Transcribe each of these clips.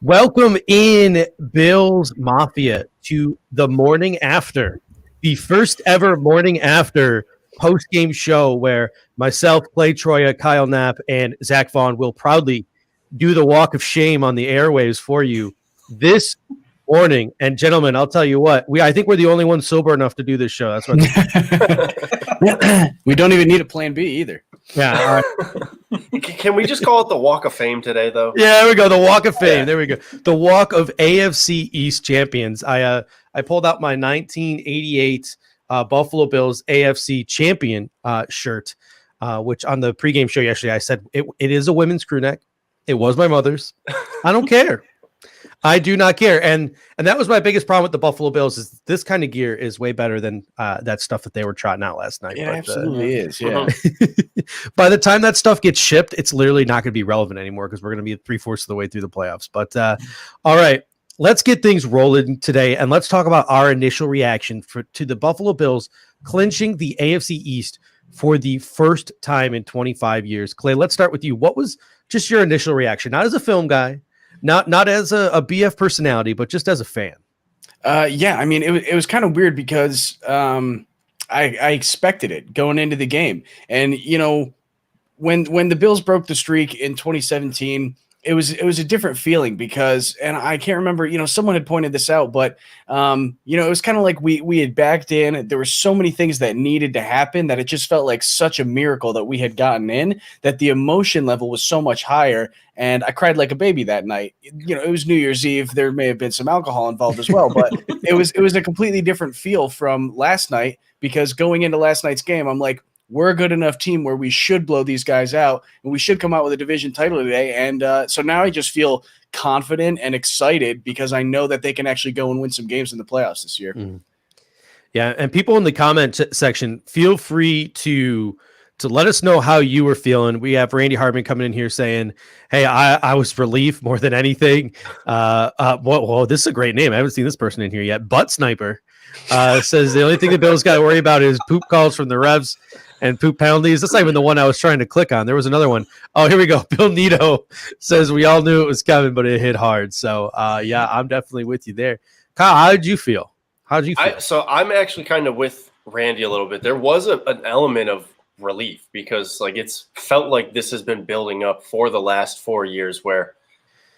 Welcome in, Bills Mafia, to the morning after, the first ever morning after post game show where myself, Clay Troya, Kyle Knapp, and Zach Vaughn will proudly do the walk of shame on the airwaves for you this morning. And gentlemen, I'll tell you what, I think we're the only ones sober enough to do this show. That's what we don't even need a plan B either. Yeah. Can we just call it the Walk of Fame today, though? Yeah, there we go. The Walk of Fame. Yeah. There we go. The Walk of AFC East champions. I pulled out my 1988 Buffalo Bills AFC champion shirt, which on the pregame show yesterday I said it is a women's crew neck. It was my mother's. I don't care. I do not care. And that was my biggest problem with the Buffalo Bills is this kind of gear is way better than that stuff that they were trotting out last night. Yeah, absolutely is. Yeah. By the time that stuff gets shipped, it's literally not going to be relevant anymore because we're going to be 3/4 of the way through the playoffs. But all right, let's get things rolling today. And let's talk about our initial reaction to the Buffalo Bills clinching the AFC East for the first time in 25 years. Clay, let's start with you. What was just your initial reaction? Not as a film guy, not as a BF personality, but just as a fan. Yeah, I mean, it was kind of weird because I expected it going into the game. And, you know, when the Bills broke the streak in 2017, it was a different feeling because, and I can't remember, you know, someone had pointed this out, but, you know, it was kind of like we had backed in. There were so many things that needed to happen that it just felt like such a miracle that we had gotten in, that the emotion level was so much higher. And I cried like a baby that night. You know, it was New Year's Eve. There may have been some alcohol involved as well, but it was a completely different feel from last night because going into last night's game, I'm like, we're a good enough team where we should blow these guys out and we should come out with a division title today. And so now I just feel confident and excited because I know that they can actually go and win some games in the playoffs this year. Mm. Yeah. And people in the comment section, feel free to let us know how you were feeling. We have Randy Hartman coming in here saying, hey, I was relief more than anything. Well, this is a great name. I haven't seen this person in here yet. Butt Sniper says the only thing the Bills got to worry about is poop calls from the refs and poop penalties. That's not even the one I was trying to click on. There was another one. Oh, here we go. Bill Nito says we all knew it was coming, but it hit hard. So, yeah, I'm definitely with you there. Kyle, how did you feel? So I'm actually kind of with Randy a little bit. There was an element of relief because, like, it's felt like this has been building up for the last 4 years where,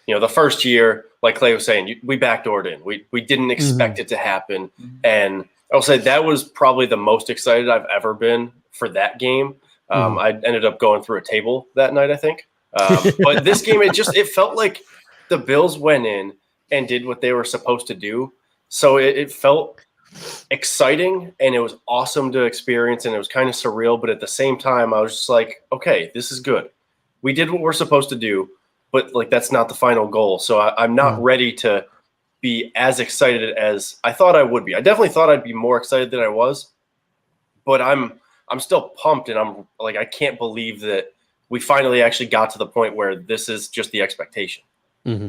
you know, the first year, like Clay was saying, we backdoored in. We didn't expect it to happen. And I'll say that was probably the most excited I've ever been for that game. I ended up going through a table that night, I think. But this game, it felt like the Bills went in and did what they were supposed to do. So it felt exciting and it was awesome to experience and it was kind of surreal. But at the same time, I was just like, okay, this is good. We did what we're supposed to do, but like that's not the final goal. So I'm not ready to be as excited as I thought I would be. I definitely thought I'd be more excited than I was, but I'm still pumped and I'm like, I can't believe that we finally actually got to the point where this is just the expectation. Mm-hmm.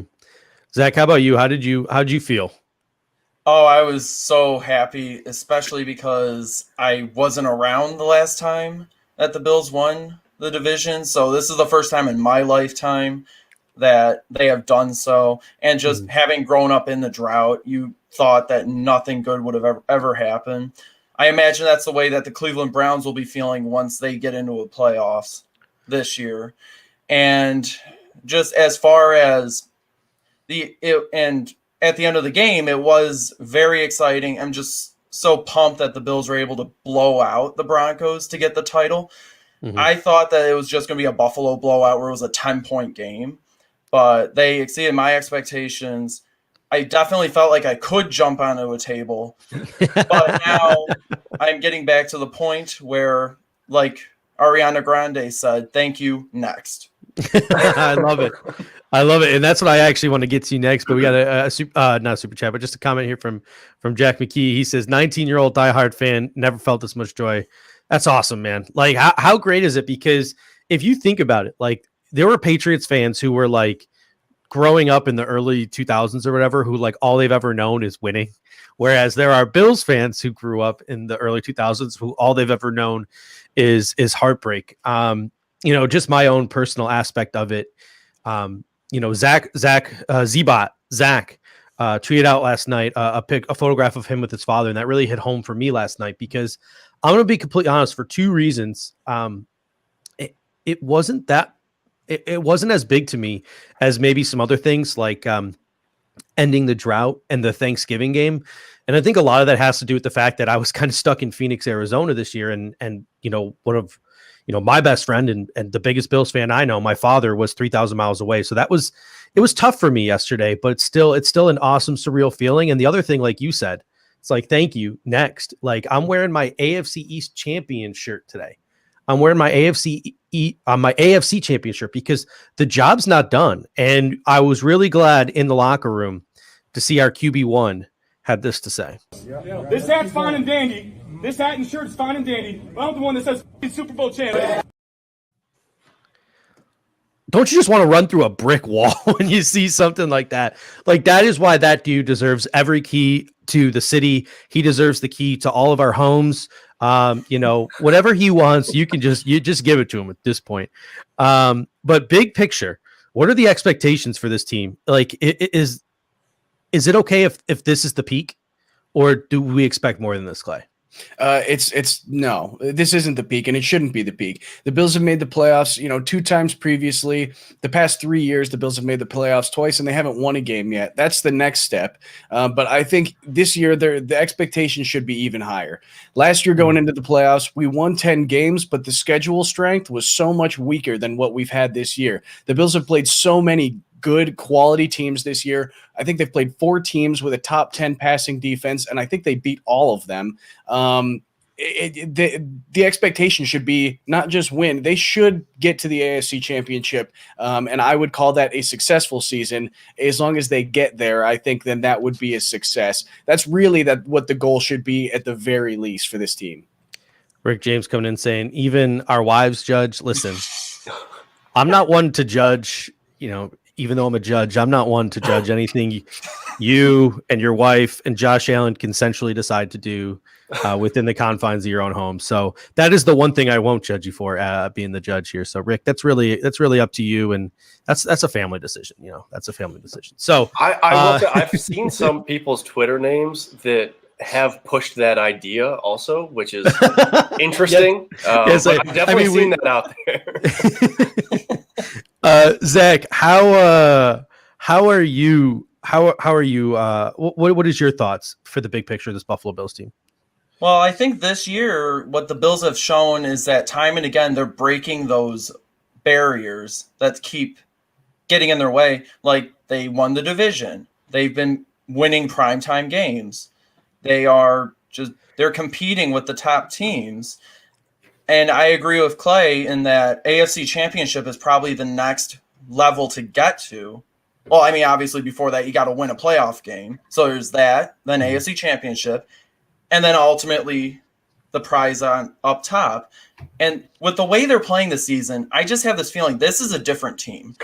Zach, how about you? How'd you feel? Oh, I was so happy, especially because I wasn't around the last time that the Bills won the division. So this is the first time in my lifetime that they have done so. And just having grown up in the drought, you thought that nothing good would have ever happened. I imagine that's the way that the Cleveland Browns will be feeling once they get into a playoffs this year. And just as far as at the end of the game, it was very exciting. I'm just so pumped that the Bills were able to blow out the Broncos to get the title. I thought that it was just going to be a Buffalo blowout where it was a 10-point game, but they exceeded my expectations. I definitely felt like I could jump onto a table, but now I'm getting back to the point where, like Ariana Grande said, thank you, next. I love it. And that's what I actually want to get to next. But we got not a super chat, but just a comment here from Jack McKee. He says, 19-year-old diehard fan, never felt this much joy. That's awesome, man. Like, how great is it? Because if you think about it, like, there were Patriots fans who were like growing up in the early 2000s or whatever, who like all they've ever known is winning. Whereas there are Bills fans who grew up in the early 2000s who all they've ever known is heartbreak. You know, just my own personal aspect of it. Zach Zbot Zach tweeted out last night a photograph of him with his father, and that really hit home for me last night because I'm going to be completely honest for two reasons. It wasn't that it wasn't as big to me as maybe some other things like ending the drought and the Thanksgiving game. And I think a lot of that has to do with the fact that I was kind of stuck in Phoenix, Arizona this year. And one of, my best friend and the biggest Bills fan I know, my father, was 3,000 miles away. So it was tough for me yesterday, but it's still an awesome, surreal feeling. And the other thing, like you said, it's like, thank you. Next, like I'm wearing my AFC East champion shirt today. I'm wearing my AFC champion shirt because the job's not done. And I was really glad in the locker room to see our QB1 had this to say. This hat's fine and dandy. This hat and shirt's fine and dandy. But I'm the one that says Super Bowl champ. Don't you just want to run through a brick wall when you see something like that? Like, that is why that dude deserves every key to the city. He deserves the key to all of our homes. Whatever he wants, you just give it to him at this point. But big picture, what are the expectations for this team? Like, is it okay if this is the peak, or do we expect more than this, Clay? It's no, this isn't the peak, and it shouldn't be the peak. The Bills have made the playoffs, 2 times previously. The past 3 years, the Bills have made the playoffs twice, and they haven't won a game yet. That's the next step. But I think this year, the expectation should be even higher. Last year, going into the playoffs, we won 10 games, but the schedule strength was so much weaker than what we've had this year. The Bills have played so many good quality teams this year. I think they've played 4 teams with a top 10 passing defense, and I think they beat all of them. The expectation should be not just win. They should get to the AFC Championship, and I would call that a successful season. As long as they get there, I think then that would be a success. That's really what the goal should be at the very least for this team. Rick James coming in saying, even our wives judge. Listen, I'm not one to judge, even though I'm a judge, I'm not one to judge anything you and your wife and Josh Allen consensually decide to do within the confines of your own home. So that is the one thing I won't judge you for, being the judge here. So Rick, that's really up to you, and that's a family decision. That's a family decision. So I've seen some people's Twitter names that have pushed that idea also, which is interesting. Yes, I've definitely seen that out there. Zach, how are you? What is your thoughts for the big picture of this Buffalo Bills team? Well, I think this year what the Bills have shown is that time and again they're breaking those barriers that keep getting in their way. Like, they won the division. They've been winning primetime games. They're competing with the top teams. And I agree with Clay in that AFC Championship is probably the next level to get to. Well, I mean, obviously before that, you got to win a playoff game. So there's that, then AFC Championship, and then ultimately the prize on up top. And with the way they're playing this season, I just have this feeling this is a different team.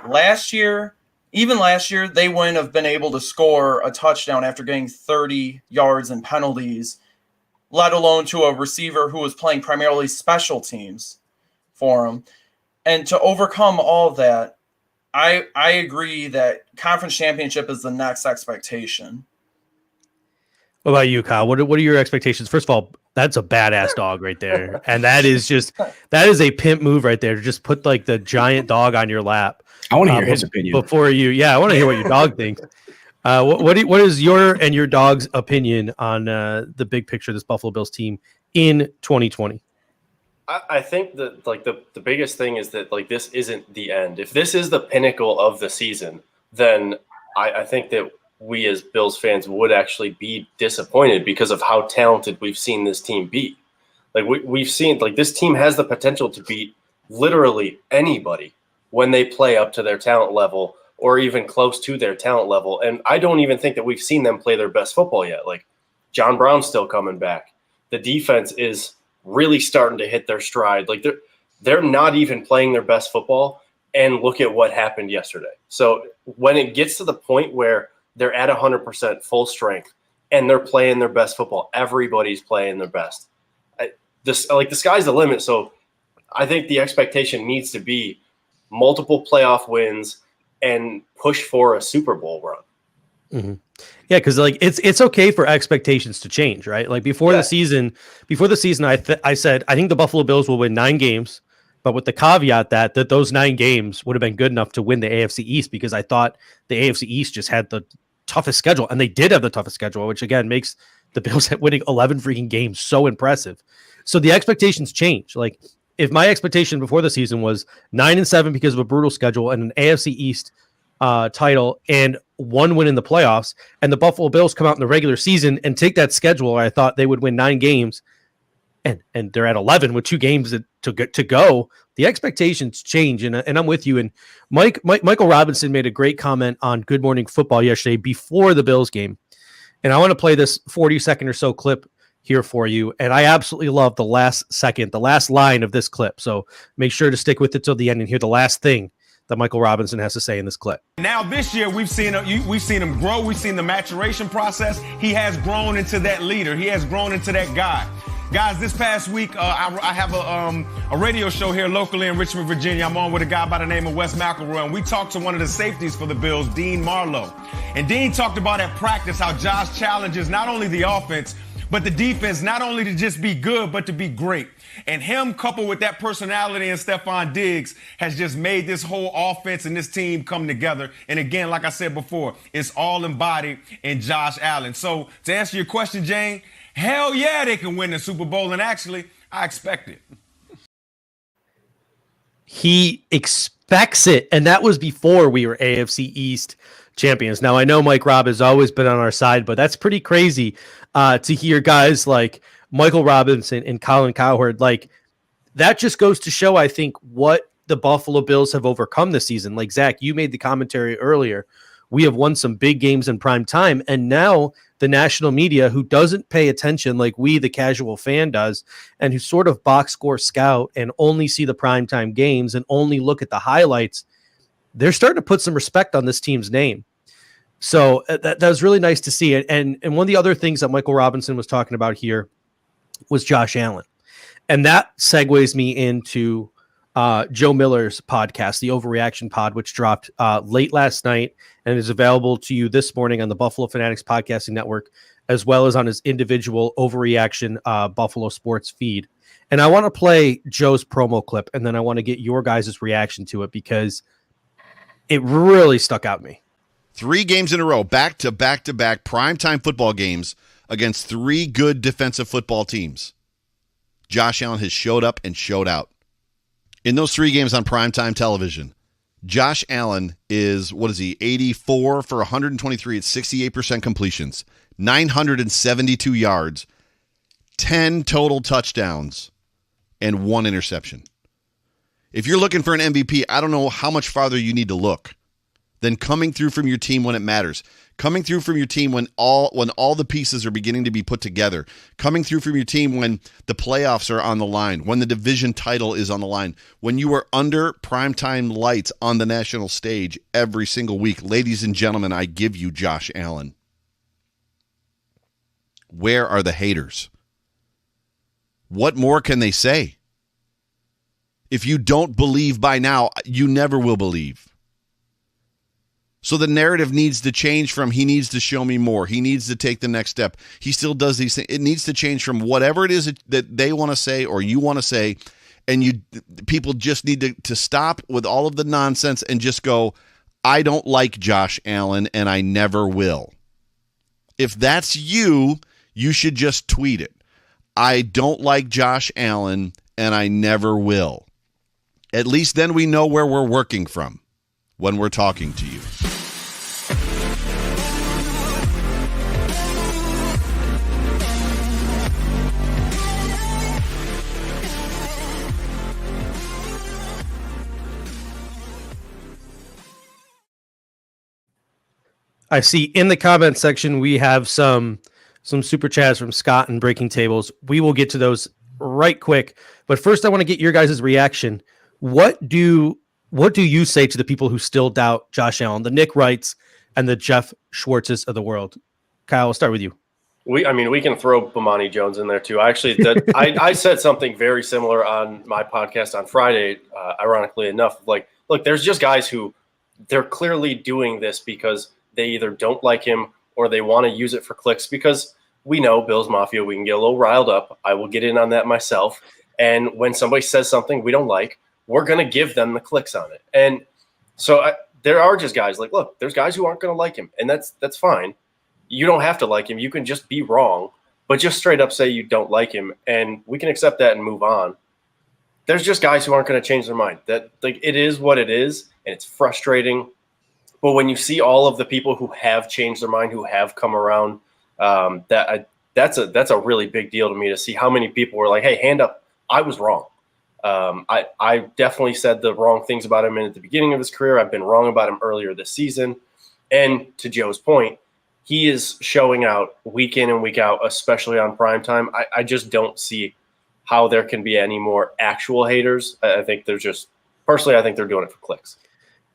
Last year, they wouldn't have been able to score a touchdown after getting 30 yards in penalties, let alone to a receiver who was playing primarily special teams for him. And to overcome all of that, I agree that conference championship is the next expectation. What about you, Kyle? What are your expectations? First of all, that's a badass dog right there. And that is a pimp move right there, to just put like the giant dog on your lap. I want to hear his opinion before you. I want to hear what your dog thinks. What is your and your dog's opinion on the big picture of this Buffalo Bills team in 2020? I think that the biggest thing is that this isn't the end. If this is the pinnacle of the season, then I think that we as Bills fans would actually be disappointed because of how talented we've seen this team be. We've seen this team has the potential to beat literally anybody when they play up to their talent level or even close to their talent level. And I don't even think that we've seen them play their best football yet. John Brown's still coming back. The defense is really starting to hit their stride. They're not even playing their best football, and look at what happened yesterday. So when it gets to the point where they're at 100% full strength and they're playing their best football, everybody's playing their best. The sky's the limit. So I think the expectation needs to be multiple playoff wins and push for a Super Bowl run. Mm-hmm. Yeah, because like it's okay for expectations to change, right? Like before the season, I said I think the Buffalo Bills will win 9 games, but with the caveat that those 9 games would have been good enough to win the AFC East, because I thought the AFC East just had the toughest schedule, and they did have the toughest schedule, which again makes the Bills winning 11 freaking games so impressive. So the expectations change. Like if my expectation before the season was 9-7 because of a brutal schedule and an AFC East title and 1 win in the playoffs, and the Buffalo Bills come out in the regular season and take that schedule where I thought they would win 9 games, and they're at 11 with 2 games to go, the expectations change. And I'm with you. And Michael Robinson made a great comment on Good Morning Football yesterday before the Bills game. And I want to play this 40-second or so clip here for you. And I absolutely love the last line of this clip. So make sure to stick with it till the end and hear the last thing that Michael Robinson has to say in this clip. Now this year we've seen him grow. We've seen the maturation process. He has grown into that leader. He has grown into that guy. Guys, this past week I have a radio show here locally in Richmond, Virginia. I'm on with a guy by the name of Wes McElroy, and we talked to one of the safeties for the Bills, Dean Marlowe. And Dean talked about at practice how Josh challenges not only the offense, but the defense, not only to just be good, but to be great. And him coupled with that personality and Stephon Diggs has just made this whole offense and this team come together. And again, like I said before, it's all embodied in Josh Allen. So to answer your question, Jane, hell yeah, they can win the Super Bowl. And actually, I expect it. He expects it. And that was before we were AFC East champions. Now, I know Mike Robb has always been on our side, but that's pretty crazy to hear guys like Michael Robinson and Colin Cowherd. Like, that just goes to show, I think, what the Buffalo Bills have overcome this season. Like, Zach, you made the commentary earlier. We have won some big games in prime time, and now the national media, who doesn't pay attention like we, the casual fan, does, and who sort of box score scout and only see the primetime games and only look at the highlights, they're starting to put some respect on this team's name. So that was really nice to see it. And one of the other things that Michael Robinson was talking about here was Josh Allen. And that segues me into Joe Miller's podcast, the Overreaction Pod, which dropped late last night and is available to you this morning on the Buffalo Fanatics Podcasting Network, as well as on his individual Overreaction Buffalo Sports feed. And I want to play Joe's promo clip, and then I want to get your guys' reaction to it because it really stuck out to me. 3 games in a row, back-to-back primetime football games against 3 good defensive football teams. Josh Allen has showed up and showed out. In those 3 games on primetime television, Josh Allen is, 84 for 123 at 68% completions, 972 yards, 10 total touchdowns, and 1 interception. If you're looking for an MVP, I don't know how much farther you need to look than coming through from your team when it matters. Coming through from your team when all the pieces are beginning to be put together. Coming through from your team when the playoffs are on the line, when the division title is on the line, when you are under primetime lights on the national stage every single week. Ladies and gentlemen, I give you Josh Allen. Where are the haters? What more can they say? If you don't believe by now, you never will believe. So the narrative needs to change from he needs to show me more. He needs to take the next step. He still does these things. It needs to change from whatever it is that they want to say or you want to say, and people just need to stop with all of the nonsense and just go, I don't like Josh Allen and I never will. If that's you, you should just tweet it. I don't like Josh Allen and I never will. At least then we know where we're working from when we're talking to you. I see in the comment section we have some super chats from Scott and Breaking Tables. We will get to those right quick, but first I want to get your guys' reaction. What do you say to the people who still doubt Josh Allen, the Nick Wrights and the Jeff Schwartzes of the world? Kyle, I'll start with you. We can throw Bomani Jones in there too. Actually, I said something very similar on my podcast on Friday. Ironically enough, like, look, there's just guys who they're clearly doing this because they either don't like him or they want to use it for clicks, because we know Bills Mafia, we can get a little riled up. I will get in on that myself. And when somebody says something we don't like, we're going to give them the clicks on it. And so there are just guys like, look, there's guys who aren't going to like him, and that's fine. You don't have to like him. You can just be wrong, but just straight up say you don't like him, and we can accept that and move on. There's just guys who aren't going to change their mind. That, like, it is what it is, and it's frustrating. But when you see all of the people who have changed their mind, who have come around, that's a really big deal to me, to see how many people were like, hey, hand up, I was wrong. I definitely said the wrong things about him at the beginning of his career. I've been wrong about him earlier this season. And to Joe's point, he is showing out week in and week out, especially on primetime. I just don't see how there can be any more actual haters. I think they're just, personally, I think they're doing it for clicks.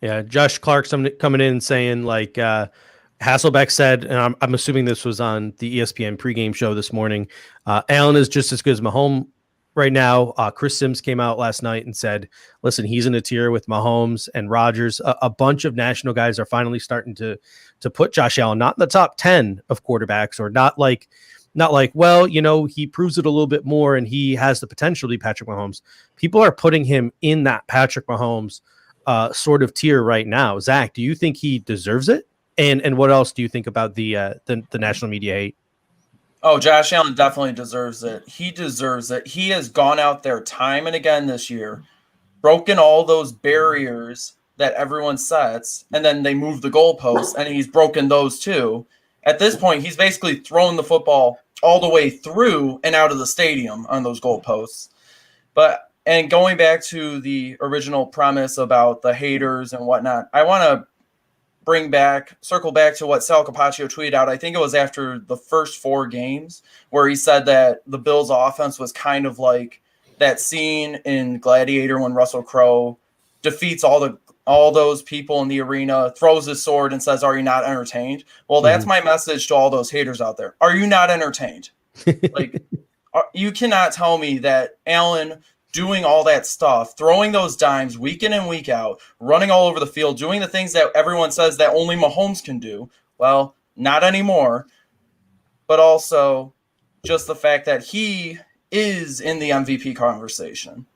Yeah, Josh Clark coming in and saying, like, Hasselbeck said, and I'm assuming this was on the ESPN pregame show this morning, Allen is just as good as Mahomes right now. Chris Sims came out last night and said, listen, he's in a tier with Mahomes and Rodgers. A bunch of national guys are finally starting to put Josh Allen not in the top 10 of quarterbacks, or not like, well, you know, he proves it a little bit more and he has the potential to be Patrick Mahomes. People are putting him in that Patrick Mahomes sort of tier right now. Zach, do you think he deserves it? And what else do you think about the national media hate? Oh, Josh Allen definitely deserves it. He deserves it. He has gone out there time and again this year, broken all those barriers that everyone sets, and then they move the goalposts, and he's broken those too. At this point, he's basically thrown the football all the way through and out of the stadium on those goalposts. And going back to the original premise about the haters and whatnot, I want to circle back to what Sal Capaccio tweeted out. I think it was after the first 4 games, where he said that the Bills' offense was kind of like that scene in Gladiator when Russell Crowe defeats all those people in the arena, throws his sword, and says, "Are you not entertained?" Well, that's my message to all those haters out there. Are you not entertained? Like, you cannot tell me that Allen doing all that stuff, throwing those dimes week in and week out, running all over the field, doing the things that everyone says that only Mahomes can do. Well, not anymore. But also just the fact that he is in the MVP conversation.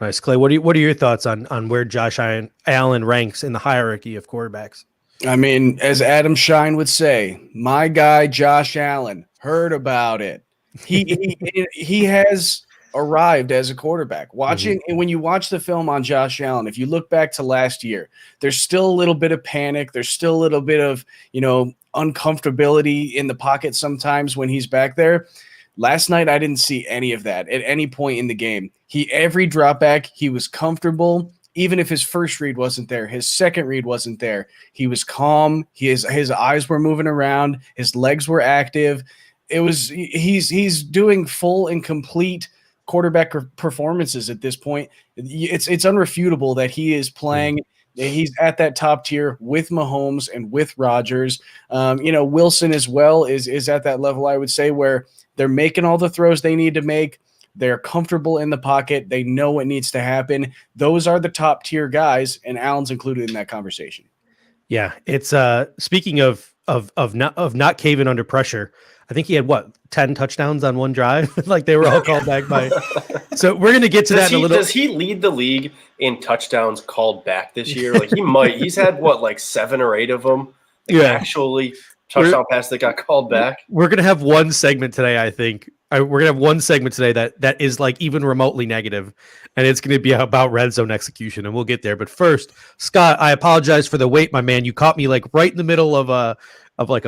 Nice. Clay, what are your thoughts on where Josh Allen ranks in the hierarchy of quarterbacks? I mean, as Adam Shine would say, my guy Josh Allen, heard about it. He has arrived as a quarterback. Watching, and when you watch the film on Josh Allen, if you look back to last year, there's still a little bit of panic. There's still a little bit of, uncomfortability in the pocket sometimes when he's back there. Last night, I didn't see any of that at any point in the game. Every drop back, he was comfortable. Even if his first read wasn't there, his second read wasn't there, he was calm. His eyes were moving around. His legs were active. He's doing full and complete quarterback performances at this point. It's unrefutable that he is playing. He's at that top tier with Mahomes and with Rodgers. Wilson as well is at that level, I would say, where they're making all the throws they need to make. They're comfortable in the pocket. They know what needs to happen. Those are the top tier guys, and Allen's included in that conversation. Yeah, it's speaking of not caving under pressure. I think he had 10 touchdowns on one drive. Like, they were all called back by. So we're going to get to that in a little. Does he lead the league in touchdowns called back this year? Like, he might. He's had 7 or 8 of them. Actually, touchdown pass that got called back. We're going to have one segment today, I think. We're going to have one segment today that is like even remotely negative, and it's going to be about red zone execution, and we'll get there. But first, Scott, I apologize for the wait, my man. You caught me like right in the middle of a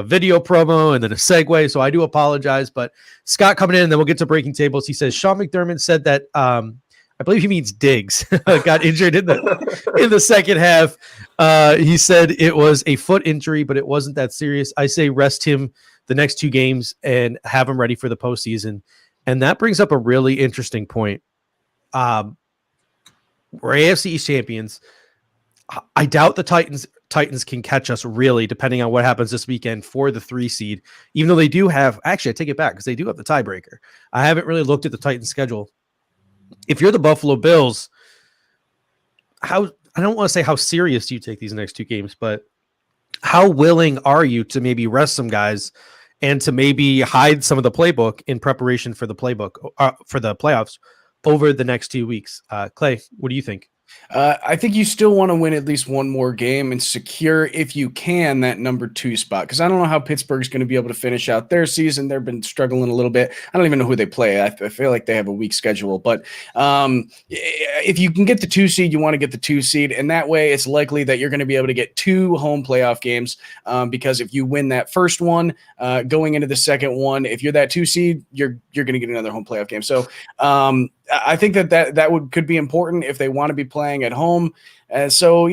video promo and then a segue, so I do apologize. But Scott coming in, and then we'll get to breaking tables. He says Sean McDermott said that I believe he means Diggs got injured in the second half. He said it was a foot injury, but it wasn't that serious. I say rest him the next 2 games and have him ready for the postseason. And that brings up a really interesting point. We're AFC East champions. I doubt the Titans can catch us, really, depending on what happens this weekend for the 3 seed, even though they do have, actually, I take it back, because they do have the tiebreaker. I haven't really looked at the Titans schedule. If you're the Buffalo Bills, how I don't want to say how serious you take these next two games, but how willing are you to maybe rest some guys and to maybe hide some of the playbook in preparation for the for the playoffs over the next 2 weeks? Clay, what do you think? I think you still want to win at least one more game and secure, if you can, that number 2 spot. Because I don't know how Pittsburgh's going to be able to finish out their season. They've been struggling a little bit. I don't even know who they play. I feel like they have a weak schedule. But if you can get the 2 seed, you want to get the 2 seed. And that way it's likely that you're going to be able to get 2 home playoff games. Because if you win that first one, going into the second one, if you're that 2 seed, you're going to get another home playoff game. So I think that could be important if they want to be playing at home. So,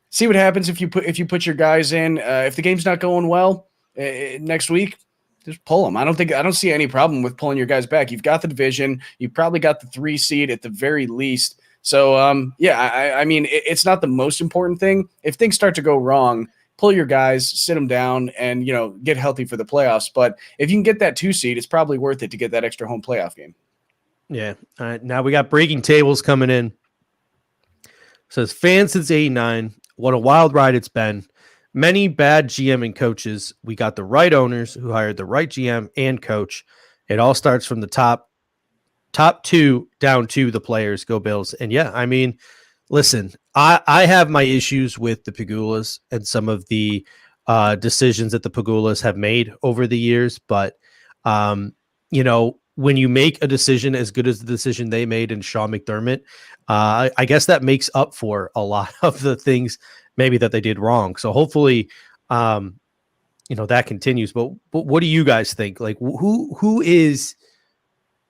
see what happens if you put your guys in. If the game's not going well next week, just pull them. I don't see any problem with pulling your guys back. You've got the division. You've probably got the 3 seed at the very least. So, I mean, it's not the most important thing. If things start to go wrong, pull your guys, sit them down, and, get healthy for the playoffs. But if you can get that 2 seed, it's probably worth it to get that extra home playoff game. Yeah. Now we got breaking tables coming in. Says fans since '89. What a wild ride it's been. Many bad GM and coaches. We got the right owners who hired the right GM and coach. It all starts from the top 2 down to the players. Go Bills. And yeah, I mean, listen, I have my issues with the Pegulas and some of the decisions that the Pegulas have made over the years. But, when you make a decision as good as the decision they made in Sean McDermott, I guess that makes up for a lot of the things maybe that they did wrong. So hopefully, that continues. But what do you guys think? Like, who is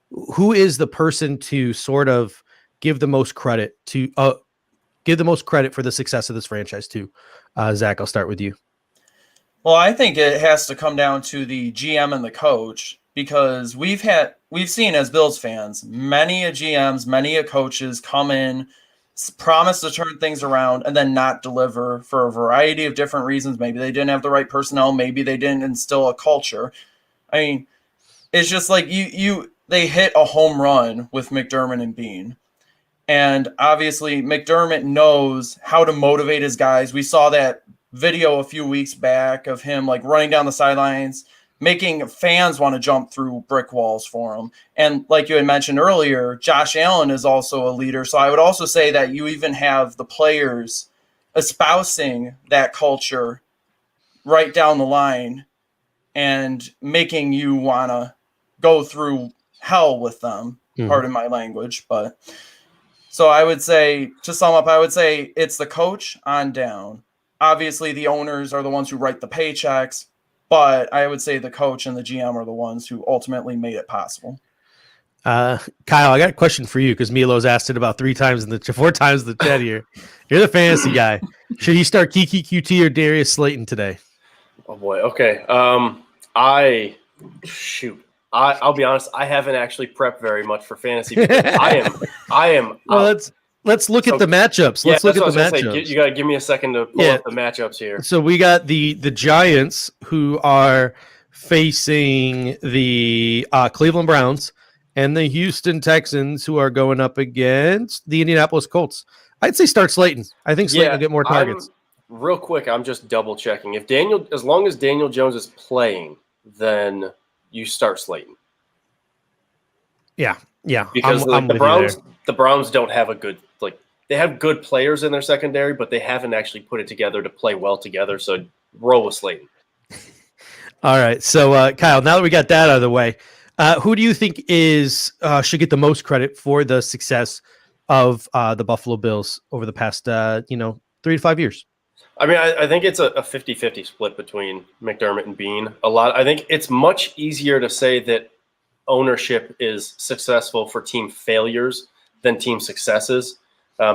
the person to sort of give the most credit for the success of this franchise too? Zach, I'll start with you. Well, I think it has to come down to the GM and the coach, because we've seen as Bills fans, many a GMs, many a coaches come in, promise to turn things around, and then not deliver for a variety of different reasons. Maybe they didn't have the right personnel. Maybe they didn't instill a culture. I mean, it's just like they hit a home run with McDermott and Bean. And obviously McDermott knows how to motivate his guys. We saw that video a few weeks back of him like running down the sidelines, making fans want to jump through brick walls for him. And like you had mentioned earlier, Josh Allen is also a leader. So I would also say that you even have the players espousing that culture right down the line and making you want to go through hell with them. Pardon my language. But so I would say, to sum up, I would say it's the coach on down. Obviously, the owners are the ones who write the paychecks, but I would say the coach and the GM are the ones who ultimately made it possible. Kyle, I got a question for you because Milo's asked it about 4 times in the chat here. You're the fantasy guy. Should he start Kiki QT or Darius Slayton today? Oh boy. Okay. I'll be honest. I haven't actually prepped very much for fantasy. I am. Well, let's look at the matchups. Let's look at the matchups. You got to give me a second to pull up the matchups here. So we got the Giants, who are facing the Cleveland Browns, and the Houston Texans, who are going up against the Indianapolis Colts. I'd say start Slayton. I think Slayton will get more targets. Real quick, I'm just double checking. As long as Daniel Jones is playing, then you start Slayton. Yeah. Because the Browns don't have a good they have good players in their secondary, but they haven't actually put it together to play well together. So roll with Slayton. All right. So Kyle, now that we got that out of the way, who do you think should get the most credit for the success of the Buffalo Bills over the past 3 to 5 years? I mean, I think it's a 50-50 split between McDermott and Bean. I think it's much easier to say that ownership is successful for team failures than team successes,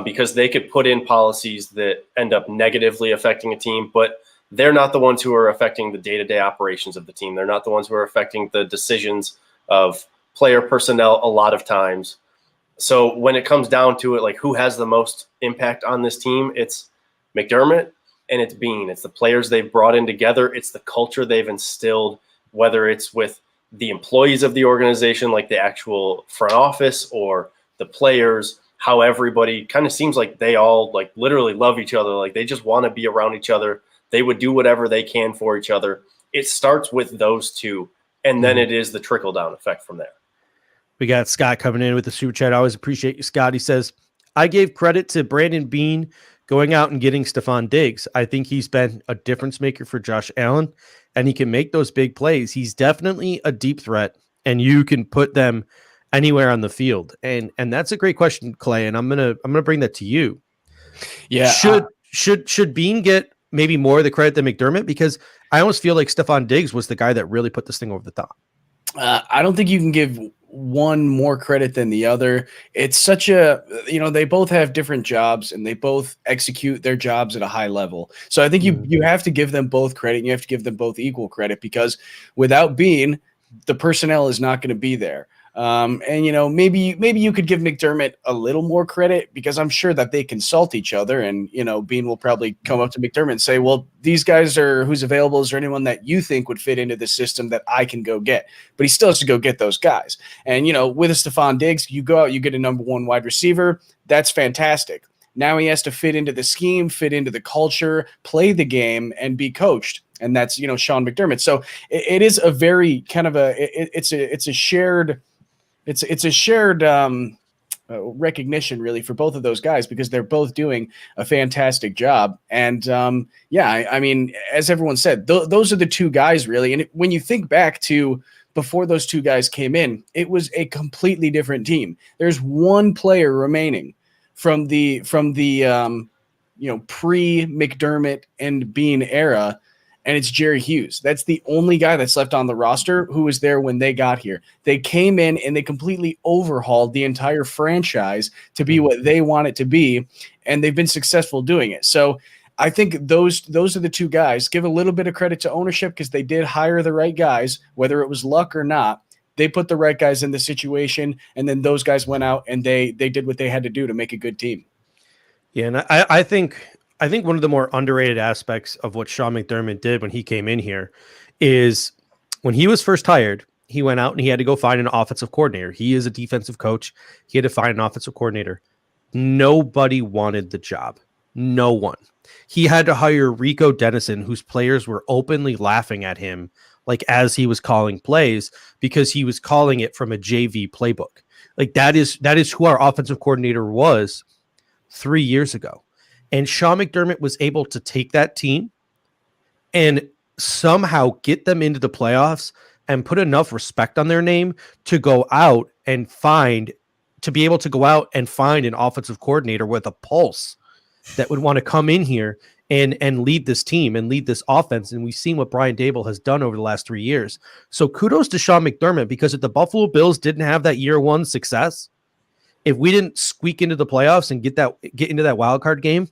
because they could put in policies that end up negatively affecting a team, but they're not the ones who are affecting the day-to-day operations of the team. They're not the ones who are affecting the decisions of player personnel a lot of times. So when it comes down to it, like who has the most impact on this team, it's McDermott and it's Bean. It's the players they've brought in together. It's the culture they've instilled, whether it's with the employees of the organization, like the actual front office, or the players, how everybody kind of seems like they all like literally love each other. Like they just want to be around each other. They would do whatever they can for each other. It starts with those two, and then it is the trickle down effect from there. We got Scott coming in with the super chat. I always appreciate you, Scott. He says, I gave credit to Brandon Beane going out and getting Stephon Diggs. I think he's been a difference maker for Josh Allen, and he can make those big plays. He's definitely a deep threat, and you can put them anywhere on the field. And that's a great question, Clay. And I'm gonna bring that to you. Yeah. Should Beane get maybe more of the credit than McDermott? Because I almost feel like Stephon Diggs was the guy that really put this thing over the top. I don't think you can give one more credit than the other. It's such a, they both have different jobs and they both execute their jobs at a high level. So I think you have to give them both credit. And you have to give them both equal credit, because without Beane, the personnel is not going to be there. And maybe you could give McDermott a little more credit, because I'm sure that they consult each other, and Beane will probably come up to McDermott and say, well, these guys are who's available. Is there anyone that you think would fit into the system that I can go get? But he still has to go get those guys. And with a Stephon Diggs, you go out, you get a number one wide receiver. That's fantastic. Now he has to fit into the scheme, fit into the culture, play the game, and be coached. And that's Sean McDermott. So it is a very kind of it's a shared. It's a shared recognition, really, for both of those guys, because they're both doing a fantastic job. And I mean, as everyone said, those are the two guys, really. And when you think back to before those two guys came in, it was a completely different team. There's one player remaining from the pre-McDermott and Beane era, and it's Jerry Hughes. That's the only guy that's left on the roster who was there when they got here. They came in and they completely overhauled the entire franchise to be what they want it to be, and they've been successful doing it. So I think those are the two guys. Give a little bit of credit to ownership, because they did hire the right guys, whether it was luck or not. They put the right guys in the situation, and then those guys went out and they did what they had to do to make a good team. Yeah, and I think one of the more underrated aspects of what Sean McDermott did when he came in here is when he was first hired, he went out and he had to go find an offensive coordinator. He is a defensive coach. He had to find an offensive coordinator. Nobody wanted the job. No one. He had to hire Rico Dennison, whose players were openly laughing at him, like as he was calling plays, because he was calling it from a JV playbook. Like that is who our offensive coordinator was 3 years ago. And Sean McDermott was able to take that team and somehow get them into the playoffs and put enough respect on their name to go out and be able to go out and find an offensive coordinator with a pulse that would want to come in here and lead this team and lead this offense. And we've seen what Brian Daboll has done over the last 3 years. So kudos to Sean McDermott, because if the Buffalo Bills didn't have that year one success, if we didn't squeak into the playoffs and get into that wild card game,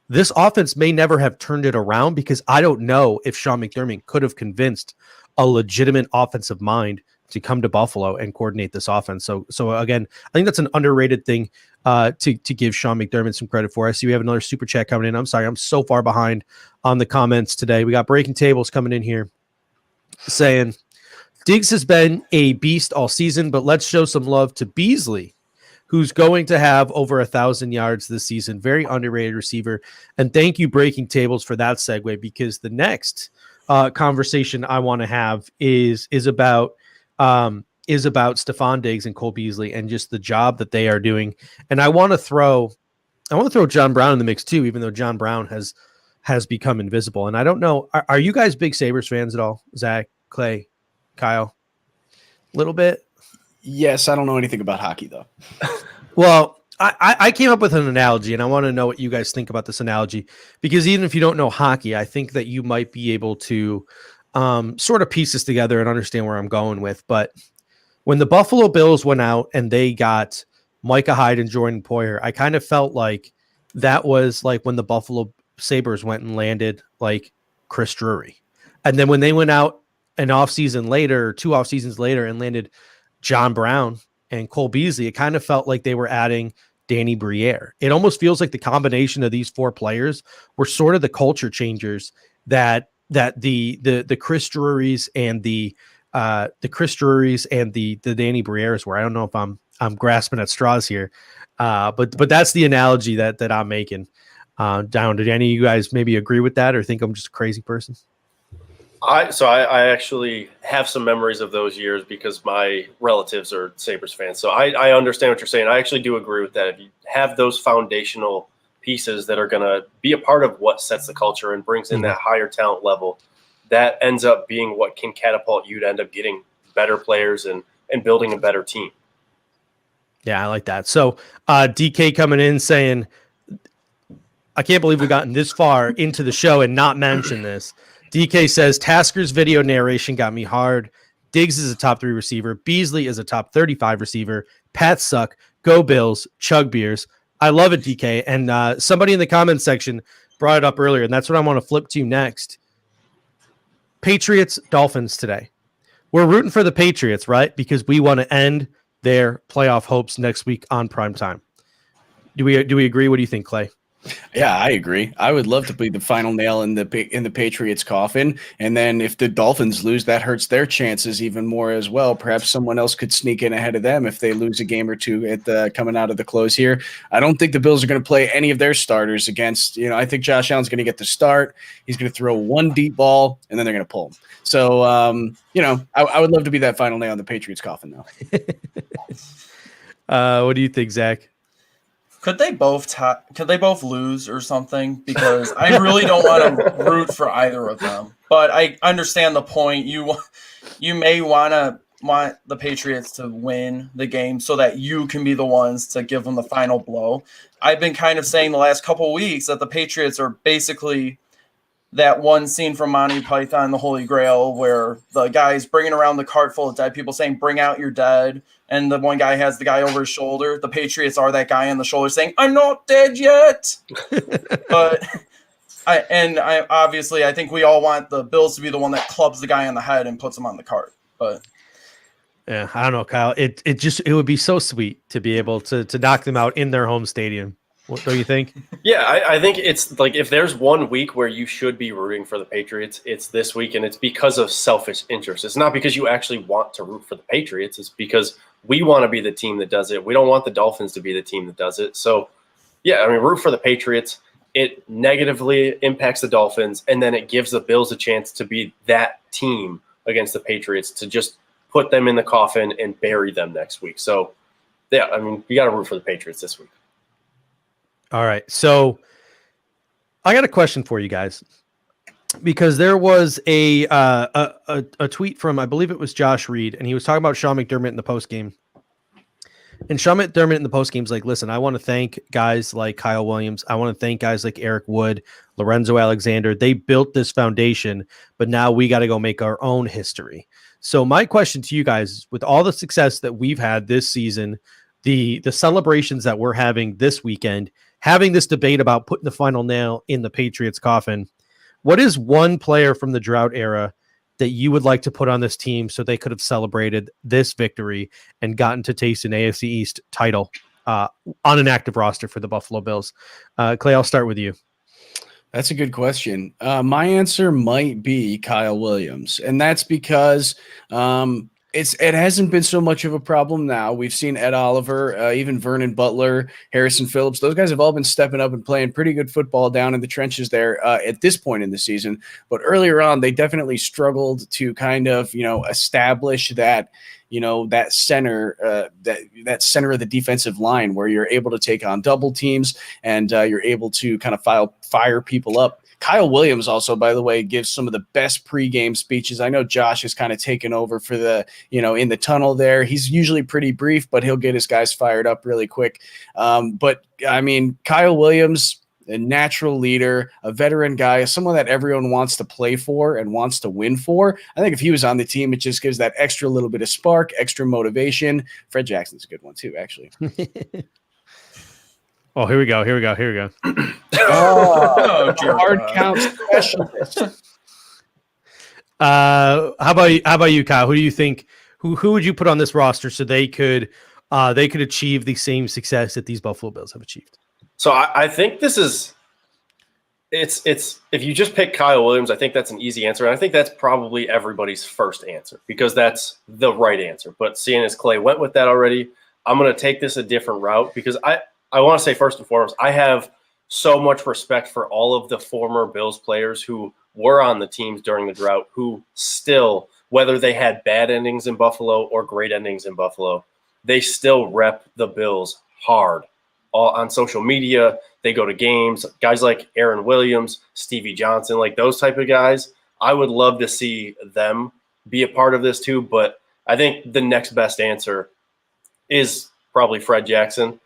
this offense may never have turned it around, because I don't know if Sean McDermott could have convinced a legitimate offensive mind to come to Buffalo and coordinate this offense. So again, I think that's an underrated thing to give Sean McDermott some credit for. I see we have another super chat coming in. I'm sorry, I'm so far behind on the comments today. We got Breaking Tables coming in here saying, Diggs has been a beast all season, but let's show some love to Beasley, who's going to have over 1,000 yards this season. Very underrated receiver. And thank you, Breaking Tables, for that segue, because the next conversation I want to have is about Stephon Diggs and Cole Beasley and just the job that they are doing. And I want to throw John Brown in the mix too, even though John Brown has become invisible. And I don't know, are you guys big Sabres fans at all? Zach, Clay, Kyle? A little bit? Yes, I don't know anything about hockey, though. Well, I came up with an analogy, and I want to know what you guys think about this analogy, because even if you don't know hockey, I think that you might be able to sort of piece this together and understand where I'm going with. But when the Buffalo Bills went out and they got Micah Hyde and Jordan Poyer, I kind of felt like that was like when the Buffalo Sabres went and landed like Chris Drury. And then when they went out two off seasons later and landed John Brown and Cole Beasley, it kind of felt like they were adding Danny Briere. It almost feels like the combination of these four players were sort of the culture changers that the Chris Drurys and the Danny Brieres were. I don't know if I'm grasping at straws here. But that's the analogy that I'm making. Down. Did any of you guys maybe agree with that or think I'm just a crazy person? I actually have some memories of those years because my relatives are Sabres fans. So I understand what you're saying. I actually do agree with that. If you have those foundational pieces that are going to be a part of what sets the culture and brings in that higher talent level, that ends up being what can catapult you to end up getting better players and building a better team. Yeah, I like that. So DK coming in saying, I can't believe we've gotten this far into the show and not mention this. DK says, Tasker's video narration got me hard. Diggs is a top 3 receiver. Beasley is a top 35 receiver. Pats suck. Go Bills. Chug beers. I love it, DK. And somebody in the comments section brought it up earlier, and that's what I want to flip to next. Patriots, Dolphins today. We're rooting for the Patriots, right? Because we want to end their playoff hopes next week on prime time. Do we agree? What do you think, Clay? Yeah, I agree. I would love to be the final nail in the Patriots' coffin. And then if the Dolphins lose, that hurts their chances even more as well. Perhaps someone else could sneak in ahead of them if they lose a game or two at the coming out of the close here. I don't think the Bills are going to play any of their starters against, I think Josh Allen's going to get the start. He's going to throw one deep ball, and then they're going to pull him. So, I would love to be that final nail in the Patriots' coffin, though. What do you think, Zach? Could they both lose or something? Because I really don't want to root for either of them. But I understand the point. You may want the Patriots to win the game so that you can be the ones to give them the final blow. I've been kind of saying the last couple of weeks that the Patriots are basically that one scene from Monty Python and the Holy Grail where the guy's bringing around the cart full of dead people saying, "Bring out your dead." And the one guy has the guy over his shoulder. The Patriots are that guy on the shoulder saying, "I'm not dead yet." But I obviously think we all want the Bills to be the one that clubs the guy on the head and puts him on the cart. But yeah, I don't know, Kyle. It would be so sweet to be able to knock them out in their home stadium. What do you think? Yeah, I think it's like if there's one week where you should be rooting for the Patriots, it's this week, and it's because of selfish interest. It's not because you actually want to root for the Patriots. It's because we want to be the team that does it. We don't want the Dolphins to be the team that does it. So, yeah, root for the Patriots. It negatively impacts the Dolphins, and then it gives the Bills a chance to be that team against the Patriots to just put them in the coffin and bury them next week. So, yeah, you got to root for the Patriots this week. All right. So I got a question for you guys because there was a tweet from, I believe it was Josh Reed, and he was talking about Sean McDermott in the postgame. And Sean McDermott in the postgame is like, listen, I want to thank guys like Kyle Williams. I want to thank guys like Eric Wood, Lorenzo Alexander. They built this foundation, but now we got to go make our own history. So my question to you guys is, with all the success that we've had this season, the celebrations that we're having this weekend, having this debate about putting the final nail in the Patriots' coffin, what is one player from the Drought era that you would like to put on this team so they could have celebrated this victory and gotten to taste an AFC East title on an active roster for the Buffalo Bills? Clay, I'll start with you. That's a good question. My answer might be Kyle Williams, and that's because it hasn't been so much of a problem now. We've seen Ed Oliver, even Vernon Butler, Harrison Phillips. Those guys have all been stepping up and playing pretty good football down in the trenches there at this point in the season. But earlier on, they definitely struggled to kind of, establish that, that center, that center of the defensive line where you're able to take on double teams and you're able to kind of fire people up. Kyle Williams also, by the way, gives some of the best pregame speeches. I know Josh has kind of taken over for the, in the tunnel there. He's usually pretty brief, but he'll get his guys fired up really quick. But Kyle Williams, a natural leader, a veteran guy, someone that everyone wants to play for and wants to win for. I think if he was on the team, it just gives that extra little bit of spark, extra motivation. Fred Jackson's a good one too, actually. Oh, here we go. Hard count specialist. How about you, Kyle? Who do you think? Who would you put on this roster so they could achieve the same success that these Buffalo Bills have achieved? So I think this is it's if you just pick Kyle Williams, I think that's an easy answer, and I think that's probably everybody's first answer because that's the right answer. But seeing as Clay went with that already, I'm going to take this a different route because I want to say first and foremost, I have so much respect for all of the former Bills players who were on the teams during the drought, who still, whether they had bad endings in Buffalo or great endings in Buffalo, they still rep the Bills hard. All on social media, they go to games. Guys like Aaron Williams, Stevie Johnson, like those type of guys, I would love to see them be a part of this too. But I think the next best answer is probably Fred Jackson.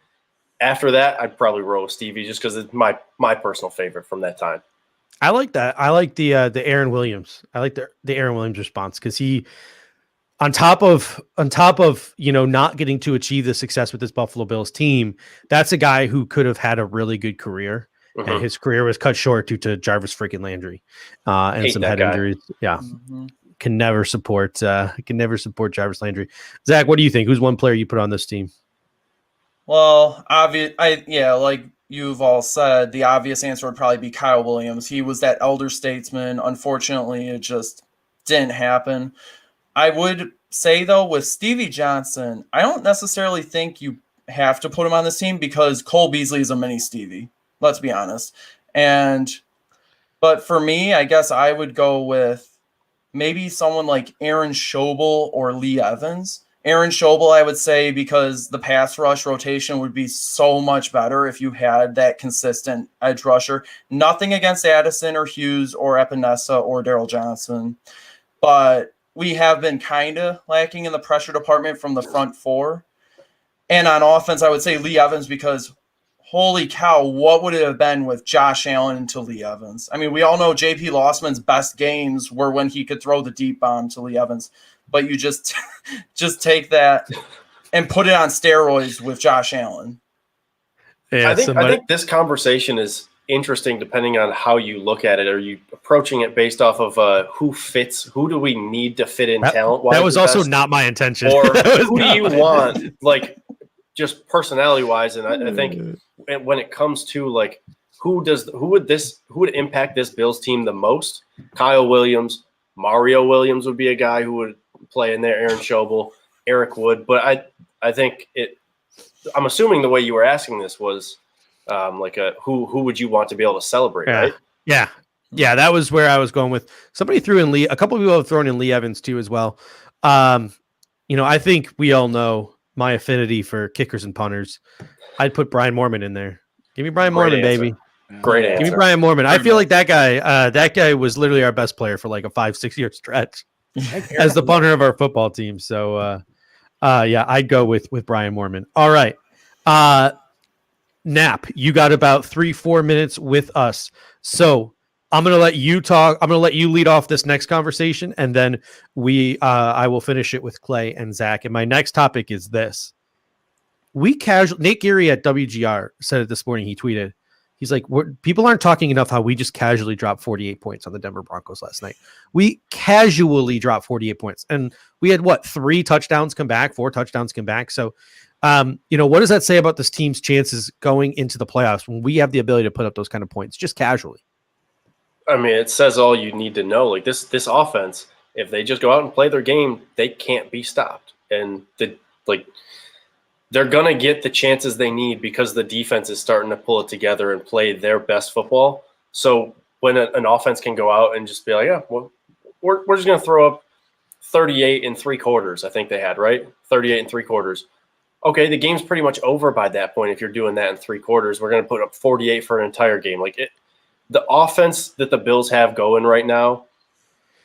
After that, I'd probably roll with Stevie just because it's my personal favorite from that time. I like that. I like the Aaron Williams. I like the Aaron Williams response because he, on top of not getting to achieve the success with this Buffalo Bills team, that's a guy who could have had a really good career, and his career was cut short due to Jarvis freaking Landry and Hate some that head guy. injuries. Yeah, can never support Jarvis Landry. Zach, what do you think? Who's one player you put on this team? Well, like you've all said, the obvious answer would probably be Kyle Williams. He was that elder statesman. Unfortunately, it just didn't happen. I would say, though, with Stevie Johnson, I don't necessarily think you have to put him on this team because Cole Beasley is a mini Stevie. Let's be honest. But for me, I guess I would go with maybe someone like Aaron Schobel or Lee Evans. Aaron Schobel, I would say, because the pass rush rotation would be so much better if you had that consistent edge rusher. Nothing against Addison or Hughes or Epinesa or Darryl Johnson, but we have been kind of lacking in the pressure department from the front four. And on offense, I would say Lee Evans because holy cow, what would it have been with Josh Allen into Lee Evans? I mean, we all know J.P. Lossman's best games were when he could throw the deep bomb to Lee Evans. But you just take that and put it on steroids with Josh Allen. Yeah, I think this conversation is interesting depending on how you look at it. Are you approaching it based off of who fits? Who do we need to fit in talent-wise? That was also not my intention. Or who do you want, like, just personality-wise? And I think when it comes to, like, who would impact this Bills team the most? Kyle Williams, Mario Williams would be a guy who would play in there, Aaron Schobel, Eric Wood. But I think I'm assuming the way you were asking this was like who would you want to be able to celebrate, right? Yeah. That was where I was going with. Somebody threw in Lee. A couple of people have thrown in Lee Evans too as well. I think we all know my affinity for kickers and punters. I'd put Brian Moorman in there. Give me Brian Moorman, baby. Great answer. Give me Brian Moorman. I feel like that guy was literally our best player for like a 5-6 year stretch as the punter of our football team. So I'd go with Brian Moorman. All right. Nap, you got about 3-4 minutes with us. So I'm going to let you talk. I'm going to let you lead off this next conversation, and then I will finish it with Clay and Zach. And my next topic is this. Nate Geary at WGR said it this morning. He tweeted, he's like, people aren't talking enough how we just casually dropped 48 points on the Denver Broncos last night. We casually dropped 48 points. And we had 4 touchdowns come back. So, what does that say about this team's chances going into the playoffs when we have the ability to put up those kind of points just casually? I mean, it says all you need to know. Like this offense, if they just go out and play their game, they can't be stopped. And they're going to get the chances they need because the defense is starting to pull it together and play their best football. So when an offense can go out and just be like, yeah, well, we're just going to throw up 38 and 3/4, I think they had, right? 38 and 3/4. Okay, the game's pretty much over by that point. If you're doing that in 3/4, we're going to put up 48 for an entire game. The offense that the Bills have going right now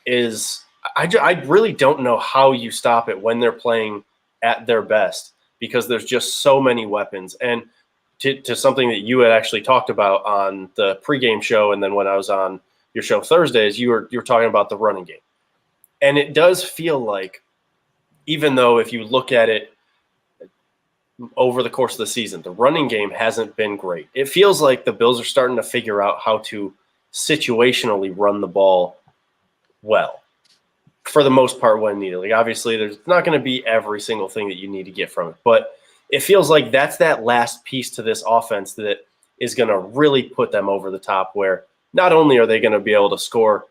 is I really don't know how you stop it when they're playing at their best, because there's just so many weapons. And to something that you had actually talked about on the pregame show, and then when I was on your show Thursdays, you were talking about the running game. And it does feel like, even though if you look at it over the course of the season, the running game hasn't been great. It feels like the Bills are starting to figure out how to situationally run the ball well, for the most part when needed. Like, obviously, there's not going to be every single thing that you need to get from it, but it feels like that's that last piece to this offense that is going to really put them over the top, where not only are they going to be able to score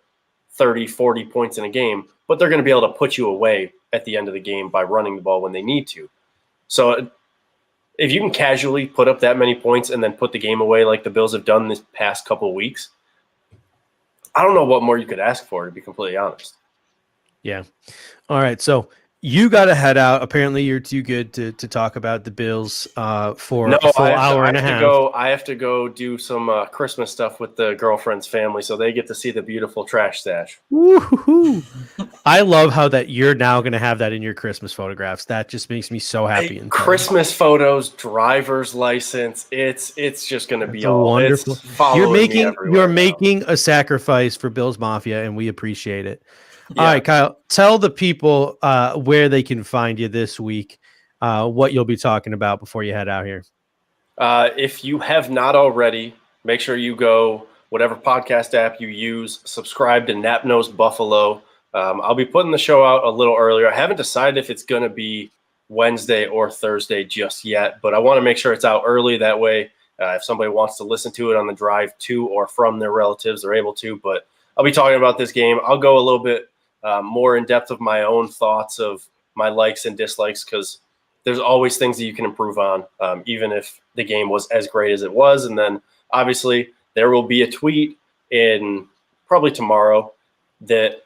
30, 40 points in a game, but they're going to be able to put you away at the end of the game by running the ball when they need to. So if you can casually put up that many points and then put the game away like the Bills have done this past couple of weeks, I don't know what more you could ask for, to be completely honest. Yeah. All right. So you got to head out. Apparently, you're too good to talk about the Bills for a full hour and a half. I have to go do some Christmas stuff with the girlfriend's family, so they get to see the beautiful trash stash. Woo-hoo-hoo. I love how that you're now going to have that in your Christmas photographs. That just makes me so happy. Christmas photos, driver's license. It's just going to be all wonderful. You're making a sacrifice for Bills Mafia, and we appreciate it. Yeah. All right, Kyle, tell the people where they can find you this week, what you'll be talking about before you head out here. If you have not already, make sure you go, whatever podcast app you use, subscribe to Nap Nose Buffalo. I'll be putting the show out a little earlier. I haven't decided if it's going to be Wednesday or Thursday just yet, but I want to make sure it's out early. That way, if somebody wants to listen to it on the drive to or from their relatives, they're able to. But I'll be talking about this game. I'll go a little bit more in depth of my own thoughts of my likes and dislikes, because there's always things that you can improve on, even if the game was as great as it was. And then obviously there will be a tweet in probably tomorrow that,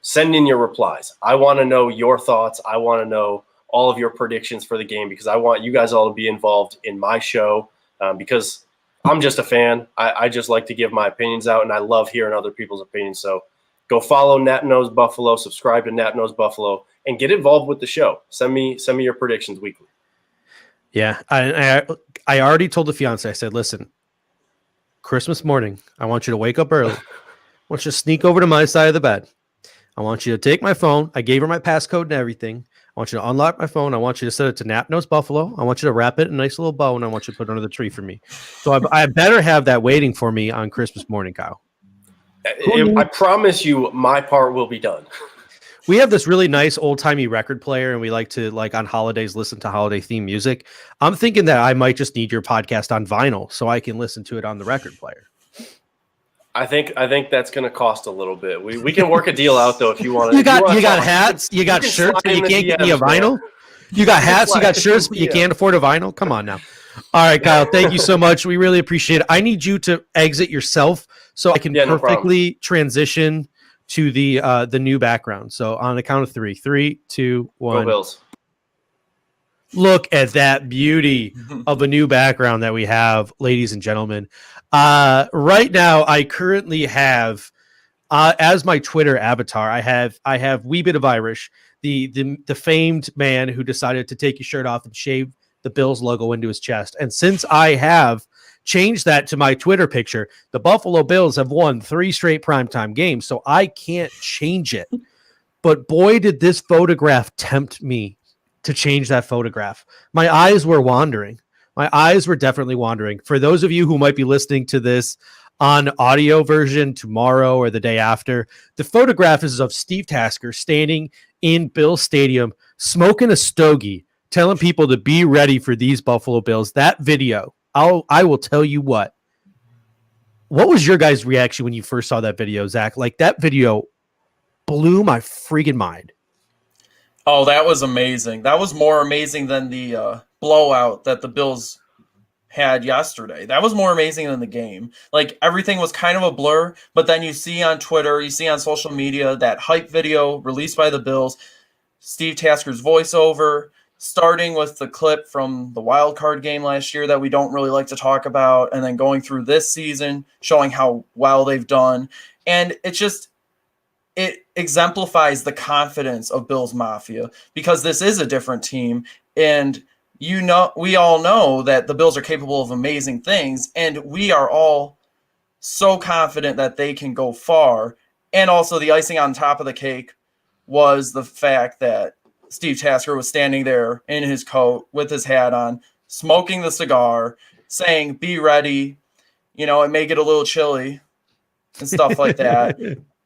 send in your replies. I want to know your thoughts. I want to know all of your predictions for the game, because I want you guys all to be involved in my show, because I'm just a fan. I just like to give my opinions out, and I love hearing other people's opinions. So go follow Nap Nose Buffalo, subscribe to Nap Nose Buffalo, and get involved with the show. Send me your predictions weekly. Yeah, I already told the fiance. I said, listen, Christmas morning, I want you to wake up early. I want you to sneak over to my side of the bed. I want you to take my phone. I gave her my passcode and everything. I want you to unlock my phone. I want you to set it to Nap Nose Buffalo. I want you to wrap it in a nice little bow, and I want you to put it under the tree for me. So I better have that waiting for me on Christmas morning, Kyle. I promise you my part will be done. We have this really nice old-timey record player, and we like to, on holidays, listen to holiday theme music. I'm thinking that I might just need your podcast on vinyl so I can listen to it on the record player. I think that's going to cost a little bit. We can work a deal out, though, if you want to. You got hats, you got shirts, but you can't get me a vinyl? You got hats, you got shirts, but you can't afford a vinyl? Come on now. All right, Kyle, thank you so much. We really appreciate it. I need you to exit yourself so I can perfectly transition to the new background. So on the count of 3, 3, 2, 1. Go Bills. Look at that beauty of a new background that we have, ladies and gentlemen. Right now, I currently have, as my Twitter avatar, I have Wee Bit of Irish, the famed man who decided to take his shirt off and shave the Bills logo into his chest. And since I have changed that to my Twitter picture, the Buffalo Bills have won 3 straight primetime games, so I can't change it. But boy, did this photograph tempt me to change that photograph. My eyes were wandering. My eyes were definitely wandering. For those of you who might be listening to this on audio version tomorrow or the day after, the photograph is of Steve Tasker standing in Bill Stadium, smoking a stogie, telling people to be ready for these Buffalo Bills. That video, I will tell you what. What was your guys' reaction when you first saw that video, Zach? That video blew my freaking mind. Oh, that was amazing. That was more amazing than the blowout that the Bills had yesterday. That was more amazing than the game. Everything was kind of a blur, but then you see on Twitter, you see on social media that hype video released by the Bills, Steve Tasker's voiceover, starting with the clip from the wild card game last year that we don't really like to talk about, and then going through this season, showing how well they've done. And it exemplifies the confidence of Bills Mafia, because this is a different team. And we all know that the Bills are capable of amazing things, and we are all so confident that they can go far. And also the icing on top of the cake was the fact that Steve Tasker was standing there in his coat with his hat on, smoking the cigar, saying, "Be ready." It may get a little chilly and stuff like that.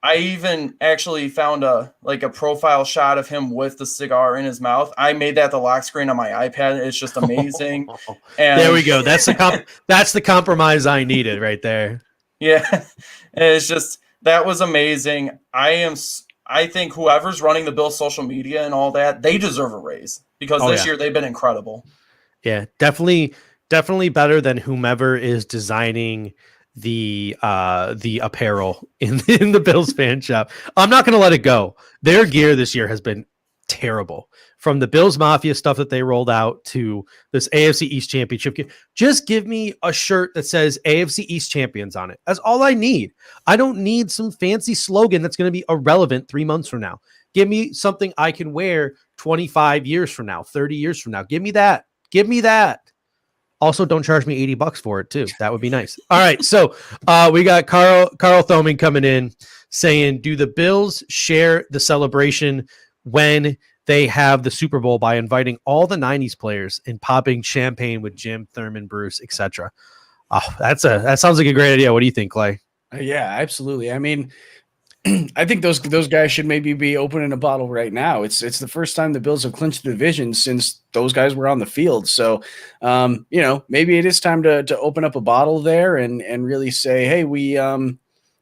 I even actually found a profile shot of him with the cigar in his mouth. I made that the lock screen on my iPad. It's just amazing. And there we go. That's the compromise I needed right there. Yeah. And it's just, that was amazing. I think whoever's running the Bills social media and all that, they deserve a raise, because this year they've been incredible. Yeah, definitely better than whomever is designing the apparel in the Bills fan shop. I'm not going to let it go. Their gear this year has been terrible. From the Bills Mafia stuff that they rolled out to this AFC East Championship gear. Just give me a shirt that says AFC East Champions on it. That's all I need. I don't need some fancy slogan that's going to be irrelevant 3 months from now. Give me something I can wear 25 years from now, 30 years from now. Give me that. Give me that. Also, don't charge me $80 for it too. That would be nice. All right, so we got Carl Thoman coming in saying, "Do the Bills share the celebration when they have the Super Bowl by inviting all the '90s players and popping champagne with Jim, Thurman, Bruce, etc.?" Oh, that sounds like a great idea. What do you think, Clay? Yeah, absolutely. I mean, I think those guys should maybe be opening a bottle right now. It's the first time the Bills have clinched the division since those guys were on the field. So, maybe it is time to open up a bottle there and really say, hey, we,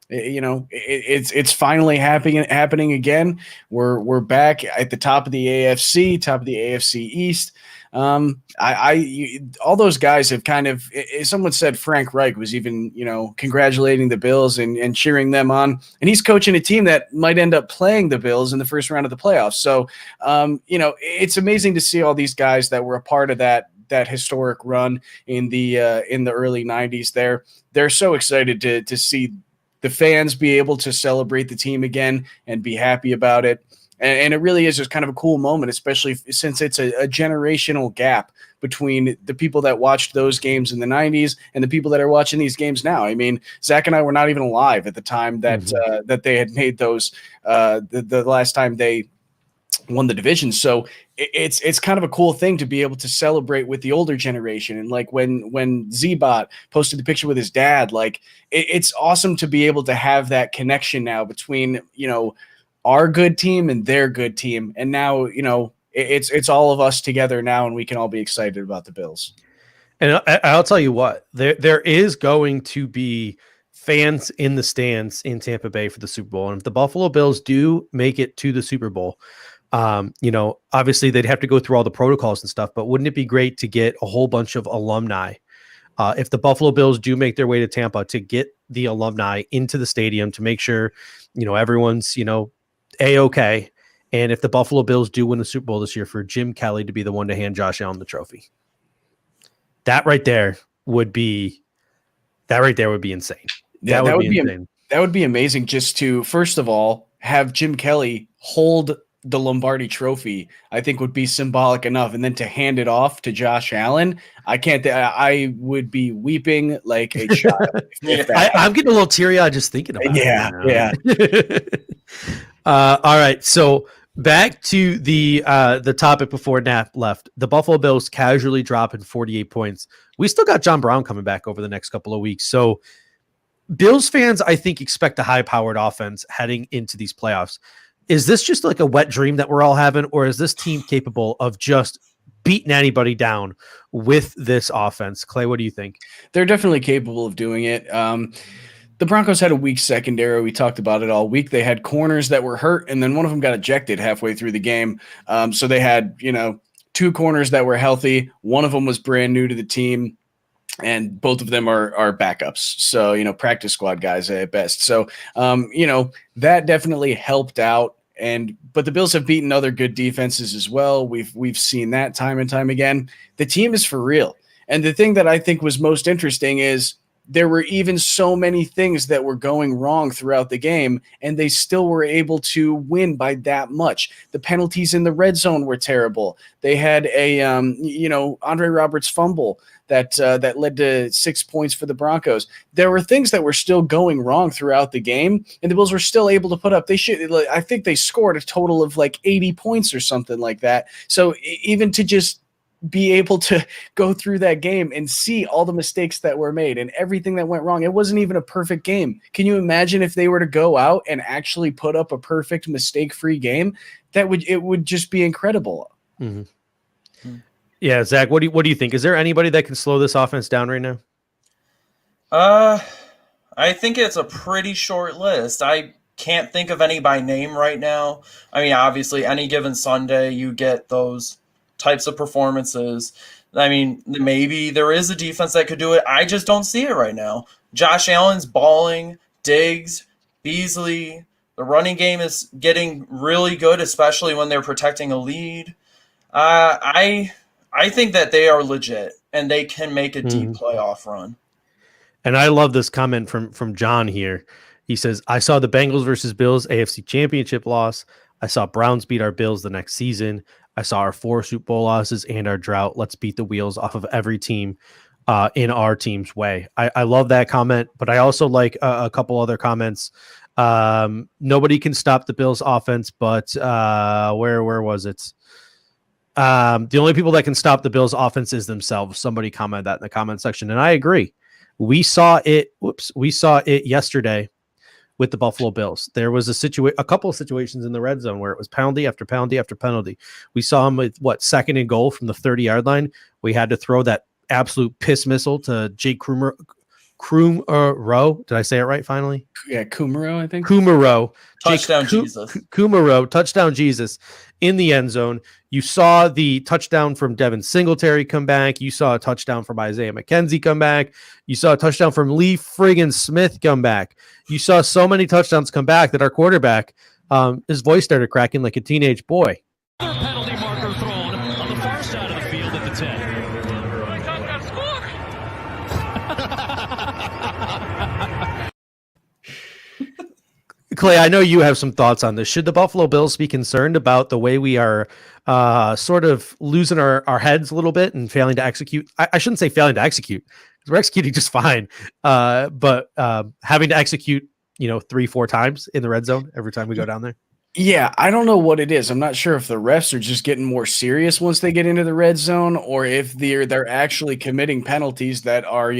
it's finally happening again. We're back at the top of the AFC, top of the AFC East. All those guys have kind of, someone said Frank Reich was even, congratulating the Bills and cheering them on, and he's coaching a team that might end up playing the Bills in the first round of the playoffs. So, it's amazing to see all these guys that were a part of that historic run in the early 90s. They're so excited to see the fans be able to celebrate the team again and be happy about it. And it really is just kind of a cool moment, especially since it's a generational gap between the people that watched those games in the 90s and the people that are watching these games now. I mean, Zach and I were not even alive at the time that they had made those the last time they won the division. So it's kind of a cool thing to be able to celebrate with the older generation. And like when Z-Bot posted the picture with his dad, like it's awesome to be able to have that connection now between, our good team and their good team. And now, it's all of us together now, and we can all be excited about the Bills. And I'll tell you what, there is going to be fans in the stands in Tampa Bay for the Super Bowl. And if the Buffalo Bills do make it to the Super Bowl, obviously they'd have to go through all the protocols and stuff, but wouldn't it be great to get a whole bunch of alumni? If the Buffalo Bills do make their way to Tampa, to get the alumni into the stadium to make sure, everyone's, A-okay. And if the Buffalo Bills do win the Super Bowl this year, for Jim Kelly to be the one to hand Josh Allen the trophy. That right there would be insane. Yeah, that would be insane. That would be amazing, just to, first of all, have Jim Kelly hold the Lombardi trophy. I think would be symbolic enough. And then to hand it off to Josh Allen, I would be weeping like a child. I'm getting a little teary-eyed just thinking about it. Yeah. All right. So back to the topic before Nap left. The Buffalo Bills casually dropping 48 points. We still got John Brown coming back over the next couple of weeks. So Bills fans, I think, expect a high-powered offense heading into these playoffs. Is this just like a wet dream that we're all having, or is this team capable of just beating anybody down with this offense? Clay, what do you think? They're definitely capable of doing it. The Broncos had a weak secondary. We talked about it all week. They had corners that were hurt, and then one of them got ejected halfway through the game. So they had, two corners that were healthy. One of them was brand new to the team, and both of them are backups. So, practice squad guys at best. So, that definitely helped out. But the Bills have beaten other good defenses as well. We've seen that time and time again. The team is for real. And the thing that I think was most interesting is there were even so many things that were going wrong throughout the game, and they still were able to win by that much. The penalties in the red zone were terrible. They had a, Andre Roberts fumble that led to 6 points for the Broncos. There were things that were still going wrong throughout the game, and the Bills were still able to put up. I think they scored a total of like 80 points or something like that. So even to just be able to go through that game and see all the mistakes that were made and everything that went wrong. It wasn't even a perfect game. Can you imagine if they were to go out and actually put up a perfect mistake-free game? It would just be incredible. Mm-hmm. Yeah, Zach, what do you think? Is there anybody that can slow this offense down right now? I think it's a pretty short list. I can't think of any by name right now. I mean, obviously, any given Sunday, you get those types of performances. I mean, maybe there is a defense that could do it. I just don't see it right now. Josh Allen's balling, Diggs, Beasley. The running game is getting really good, especially when they're protecting a lead. I think that they are legit and they can make a deep playoff run. And I love this comment from John here. He says, I saw the Bengals versus Bills AFC championship loss. I saw Browns beat our Bills the next season. I saw our 4 Super Bowl losses and our drought. Let's beat the wheels off of every team in our team's way. I love that comment, but I also like a couple other comments. Nobody can stop the Bills offense, but where was it? The only people that can stop the Bills offense is themselves. Somebody commented that in the comment section, and I agree. We saw it yesterday with the Buffalo Bills. There was a couple of situations in the red zone where it was penalty after penalty after penalty. We saw them with 2nd and goal from the 30-yard line. We had to throw that absolute piss missile to Jake Krumero. Did I say it right finally? Yeah, Kumaro, I think. Kumaro. Touchdown Jesus. Kumaro, touchdown Jesus in the end zone. You saw the touchdown from Devin Singletary come back. You saw a touchdown from Isaiah McKenzie come back. You saw a touchdown from Lee friggin' Smith come back. You saw so many touchdowns come back that our quarterback, his voice started cracking like a teenage boy. Another penalty marker thrown on the far side of the field at the 10. Clay, I know you have some thoughts on this. Should the Buffalo Bills be concerned about the way we are sort of losing our heads a little bit and failing to execute? I shouldn't say failing to execute, because we're executing just fine, but having to execute, 3-4 times in the red zone every time we go down there? Yeah, I don't know what it is. I'm not sure if the refs are just getting more serious once they get into the red zone, or if they're actually committing penalties that are,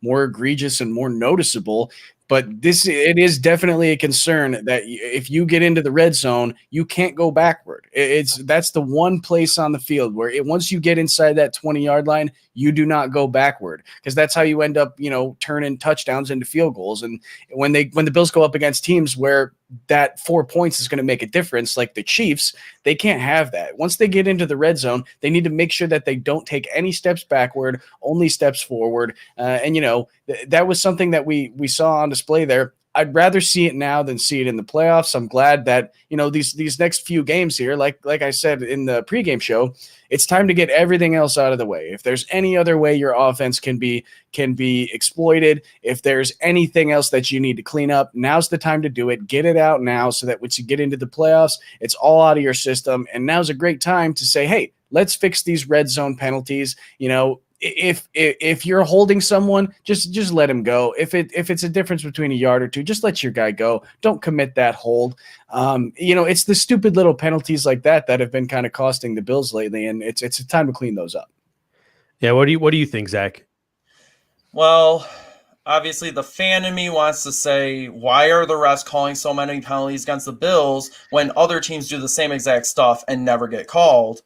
more egregious and more noticeable. But it is definitely a concern that if you get into the red zone, you can't go backward. That's the one place on the field where once you get inside that 20-yard line, you do not go backward, because that's how you end up, turning touchdowns into field goals. And when the Bills go up against teams where that 4 points is going to make a difference, like the Chiefs, they can't have that. Once they get into the red zone, they need to make sure that they don't take any steps backward, only steps forward. That was something that we saw on display there. I'd rather see it now than see it in the playoffs. I'm glad that, these next few games here, like I said in the pregame show, it's time to get everything else out of the way. If there's any other way your offense can be exploited, if there's anything else that you need to clean up, now's the time to do it. Get it out now so that once you get into the playoffs, it's all out of your system. And now's a great time to say, hey, let's fix these red zone penalties. If you're holding someone, just let him go. If it's a difference between a yard or two, just let your guy go. Don't commit that hold. It's the stupid little penalties like that have been kind of costing the Bills lately, and it's a time to clean those up. Yeah, what do you think, Zach? Well, obviously the fan in me wants to say, why are the refs calling so many penalties against the Bills when other teams do the same exact stuff and never get called?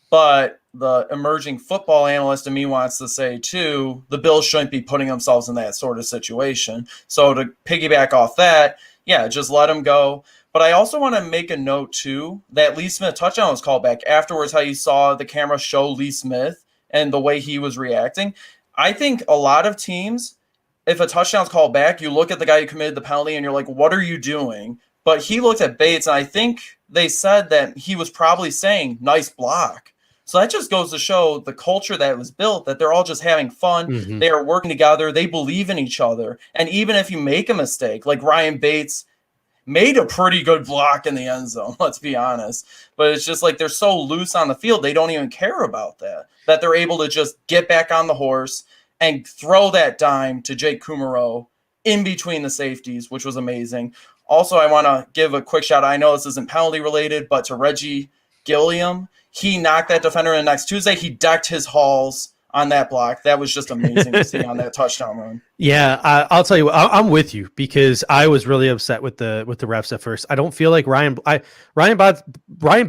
But the emerging football analyst in me wants to say, too, the Bills shouldn't be putting themselves in that sort of situation. So to piggyback off that, yeah, just let them go. But I also want to make a note, too, that Lee Smith touchdown was called back afterwards, how you saw the camera show Lee Smith and the way he was reacting. I think a lot of teams, if a touchdown's called back, you look at the guy who committed the penalty and you're like, what are you doing? But he looked at Bates, and I think they said that he was probably saying, nice block. So that just goes to show the culture that was built, that they're all just having fun. Mm-hmm. They are working together. They believe in each other. And even if you make a mistake, like Ryan Bates made a pretty good block in the end zone, let's be honest. But it's just like they're so loose on the field, they don't even care about that they're able to just get back on the horse and throw that dime to Jake Kumaro in between the safeties, which was amazing. Also, I want to give a quick shout out. I know this isn't penalty related, but to Reggie Gilliam. He knocked that defender in next Tuesday. He decked his halls on that block. That was just amazing to see on that touchdown run. Yeah, I'll tell you what, I'm with you, because I was really upset with the refs at first. I don't feel like Ryan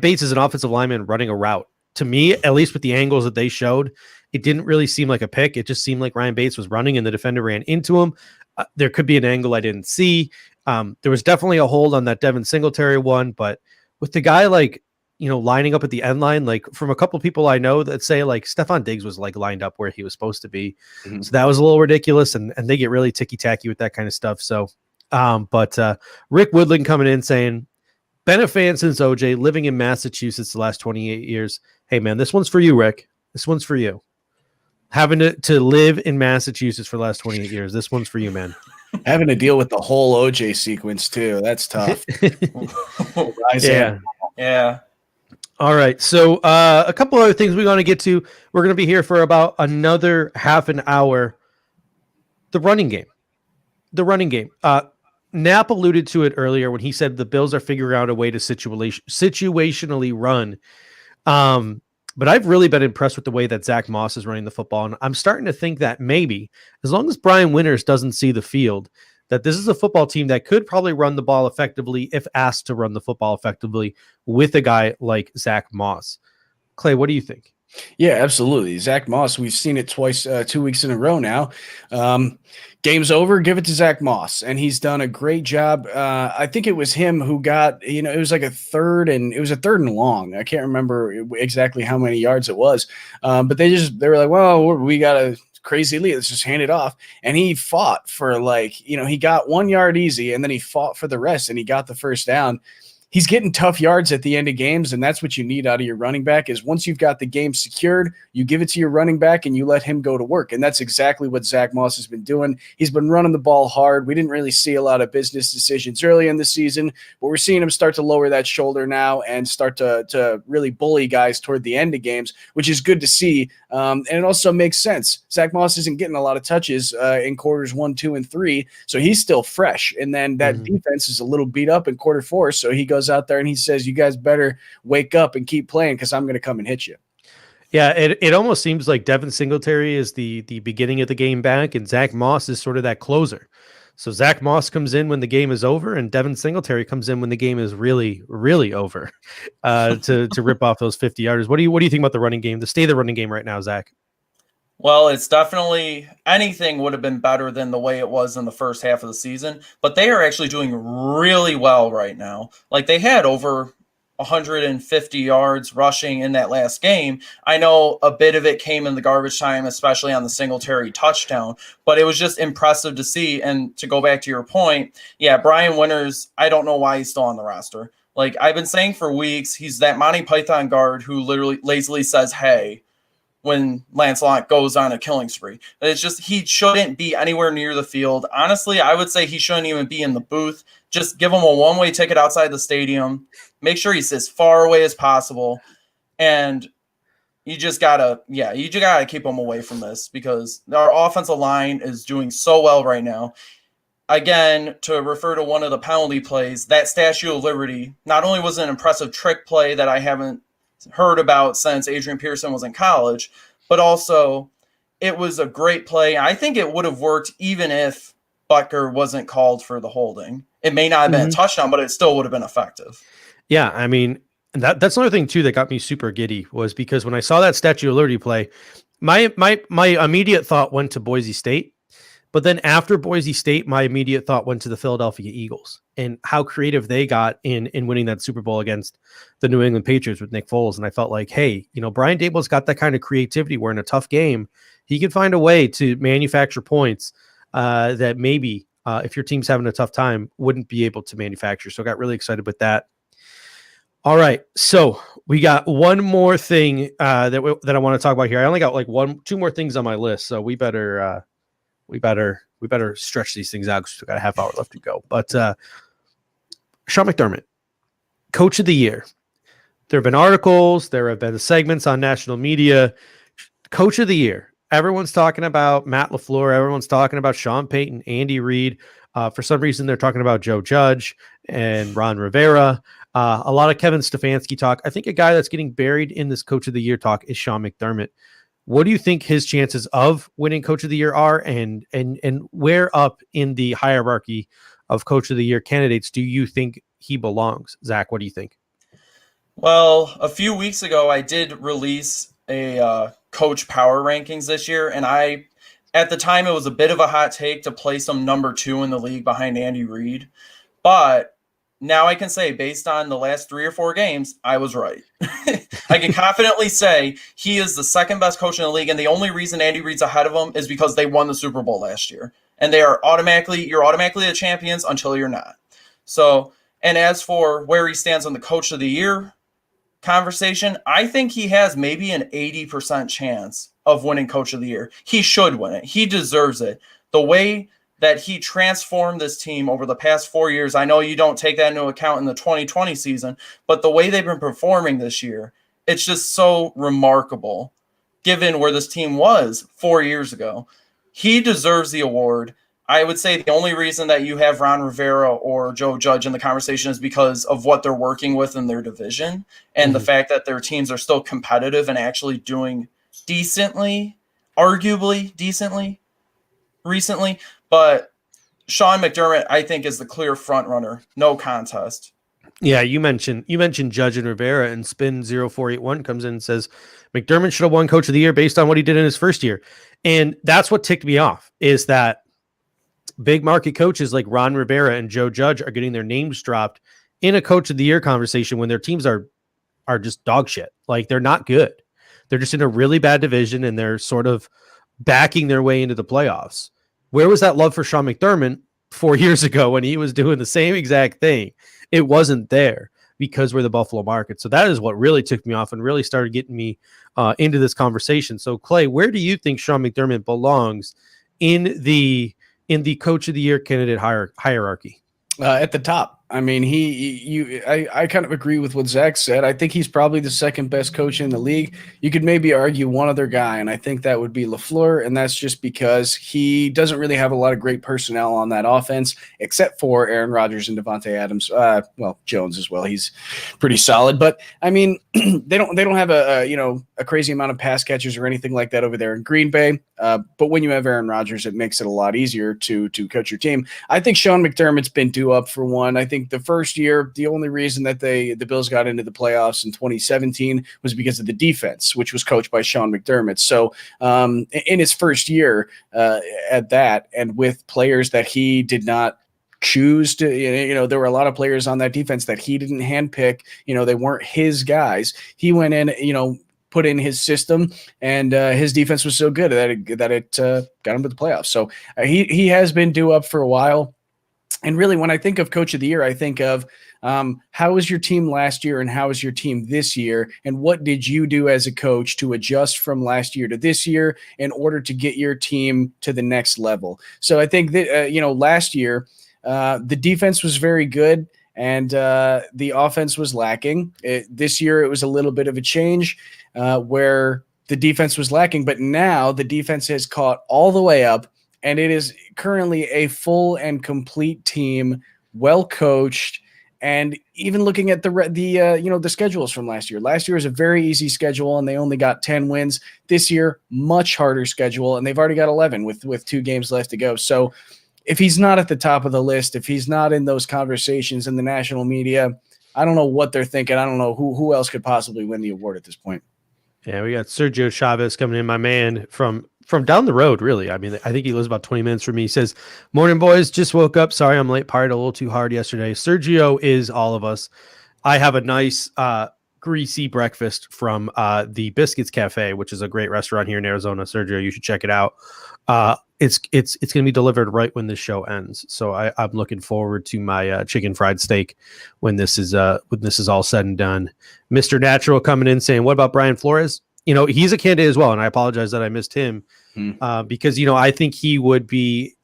Bates is an offensive lineman running a route. To me, at least with the angles that they showed, it didn't really seem like a pick. It just seemed like Ryan Bates was running and the defender ran into him. There could be an angle I didn't see. There was definitely a hold on that Devin Singletary one, but with the guy like, lining up at the end line, like from a couple people I know that say like Stephon Diggs was like lined up where he was supposed to be. So that was a little ridiculous. And they get really ticky tacky with that kind of stuff. So, but Rick Woodland coming in saying, been a fan since OJ, living in Massachusetts the last 28 years. Hey man, this one's for you, Rick. This one's for you. Having to live in Massachusetts for the last 28 years. This one's for you, man. Having to deal with the whole OJ sequence too. That's tough. Yeah. All right. So a couple other things we want to get to. We're going to be here for about another half an hour. The running game. Knapp alluded to it earlier when he said the Bills are figuring out a way to situationally run. But I've really been impressed with the way that Zach Moss is running the football. And I'm starting to think that maybe, as long as Brian Winters doesn't see the field, that this is a football team that could probably run the ball effectively if asked to run the football effectively with a guy like Zach Moss. Clay, what do you think? Yeah, absolutely. Zach Moss, we've seen it twice, 2 weeks in a row now. Game's over, give it to Zach Moss. And he's done a great job. I think it was him who got, it was like a third and long. I can't remember exactly how many yards it was. But they were like, well, we got a crazy lead. Let's just hand it off. And he fought for he got 1 yard easy and then he fought for the rest and he got the first down. He's getting tough yards at the end of games, and that's what you need out of your running back is once you've got the game secured, you give it to your running back and you let him go to work. And that's exactly what Zach Moss has been doing. He's been running the ball hard. We didn't really see a lot of business decisions early in the season, but we're seeing him start to lower that shoulder now and start to really bully guys toward the end of games, which is good to see. And it also makes sense. Zach Moss isn't getting a lot of touches in quarters 1, 2, and 3, so he's still fresh. And then that defense is a little beat up in quarter 4, so he goes out there and he says, you guys better wake up and keep playing because I'm going to come and hit you. Yeah, it almost seems like Devin Singletary is the beginning of the game back, and Zach Moss is sort of that closer. So Zach Moss comes in when the game is over, and Devin Singletary comes in when the game is really, really over to rip off those 50-yarders. What do you think about the running game, the state of the running game right now, Zach? Well, it's definitely anything would have been better than the way it was in the first half of the season, but they are actually doing really well right now. Like they had over 150 yards rushing in that last game. I know a bit of it came in the garbage time, especially on the Singletary touchdown, but it was just impressive to see. And to go back to your point, yeah, Brian Winters, I don't know why he's still on the roster. Like I've been saying for weeks, he's that Monty Python guard who literally lazily says, hey, when Lancelot goes on a killing spree. It's just he shouldn't be anywhere near the field. Honestly, I would say he shouldn't even be in the booth. Just give him a one-way ticket outside the stadium. Make sure he's as far away as possible. And you just gotta keep him away from this because our offensive line is doing so well right now. Again, to refer to one of the penalty plays, that Statue of Liberty not only was an impressive trick play that I haven't heard about since Adrian Pearson was in college, but also it was a great play. I think it would have worked even if Butker wasn't called for the holding. It may not have been a touchdown, but it still would have been effective. Yeah, I mean, that's another thing too that got me super giddy was because when I saw that Statue of Liberty play, my immediate thought went to Boise State. But then after Boise State, my immediate thought went to the Philadelphia Eagles and how creative they got in winning that Super Bowl against the New England Patriots with Nick Foles. And I felt like, hey, Brian Daboll's got that kind of creativity where in a tough game, he can find a way to manufacture points that maybe if your team's having a tough time, wouldn't be able to manufacture. So I got really excited with that. All right. So we got one more thing that I want to talk about here. I only got like 2 more things on my list. So we better stretch these things out because we've got a half hour left to go. But Sean McDermott, Coach of the Year. There have been articles. There have been segments on national media. Coach of the Year. Everyone's talking about Matt LaFleur. Everyone's talking about Sean Payton, Andy Reid. For some reason, they're talking about Joe Judge and Ron Rivera. A lot of Kevin Stefanski talk. I think a guy that's getting buried in this Coach of the Year talk is Sean McDermott. What do you think his chances of winning Coach of the Year are, and where up in the hierarchy of Coach of the Year candidates do you think he belongs? Zach, what do you think? Well, a few weeks ago, I did release a coach power rankings this year, and at the time, it was a bit of a hot take to place him number 2 in the league behind Andy Reid, but now I can say, based on the last 3 or 4 games, I was right. I can confidently say he is the second best coach in the league, and the only reason Andy Reid's ahead of him is because they won the Super Bowl last year. And you're automatically the champions until you're not. So, and as for where he stands on the Coach of the Year conversation, I think he has maybe an 80% chance of winning Coach of the Year. He should win it. He deserves it. The way that he transformed this team over the past 4 years, I know you don't take that into account in the 2020 season, but the way they've been performing this year, it's just so remarkable given where this team was 4 years ago. He deserves the award. I would say the only reason that you have Ron Rivera or Joe Judge in the conversation is because of what they're working with in their division and the fact that their teams are still competitive and actually doing decently, arguably decently recently. But Sean McDermott, I think, is the clear front runner. No contest. Yeah, you mentioned Judge and Rivera, and Spin 0481 comes in and says McDermott should have won Coach of the Year based on what he did in his first year. And that's what ticked me off, is that big market coaches like Ron Rivera and Joe Judge are getting their names dropped in a Coach of the Year conversation when their teams are just dog shit. Like, they're not good. They're just in a really bad division, and they're sort of backing their way into the playoffs. Where was that love for Sean McDermott 4 years ago when he was doing the same exact thing? It wasn't there because we're the Buffalo market. So that is what really took me off and really started getting me into this conversation. So Clay, where do you think Sean McDermott belongs in the Coach of the Year candidate hierarchy? At the top. I mean, I kind of agree with what Zach said. I think he's probably the second best coach in the league. You could maybe argue one other guy, and I think that would be LaFleur, and that's just because he doesn't really have a lot of great personnel on that offense, except for Aaron Rodgers and Devontae Adams. Well, Jones as well. He's pretty solid, but I mean, they don't have a crazy amount of pass catchers or anything like that over there in Green Bay. But when you have Aaron Rodgers, it makes it a lot easier to coach your team. I think Sean McDermott's been due up for one. I think the first year, the only reason that the Bills got into the playoffs in 2017 was because of the defense, which was coached by Sean McDermott. So in his first year at that, and with players that he did not choose to, there were a lot of players on that defense that he didn't handpick. They weren't his guys. He went in, put in his system, and his defense was so good that it got him to the playoffs. So he has been due up for a while. And really, when I think of Coach of the Year, I think of how was your team last year and how is your team this year? And what did you do as a coach to adjust from last year to this year in order to get your team to the next level? So I think that, last year, the defense was very good and the offense was lacking. This year, it was a little bit of a change where the defense was lacking, but now the defense has caught all the way up. And it is currently a full and complete team, well coached, and even looking at the schedules from last year. Last year was a very easy schedule, and they only got 10 wins. This year, much harder schedule, and they've already got 11 with 2 games left to go. So, if he's not at the top of the list, if he's not in those conversations in the national media, I don't know what they're thinking. I don't know who else could possibly win the award at this point. Yeah, we got Sergio Chavez coming in, my man from down the road, really. I mean, I think he lives about 20 minutes from me. He says, "Morning, boys. Just woke up. Sorry, I'm late. Partied a little too hard yesterday." Sergio is all of us. I have a nice greasy breakfast from the Biscuits Cafe, which is a great restaurant here in Arizona. Sergio, you should check it out. It's going to be delivered right when this show ends. So I'm looking forward to my chicken fried steak when this is all said and done. Mr. Natural coming in saying, "What about Brian Flores?" He's a candidate as well, and I apologize that I missed him because I think he would be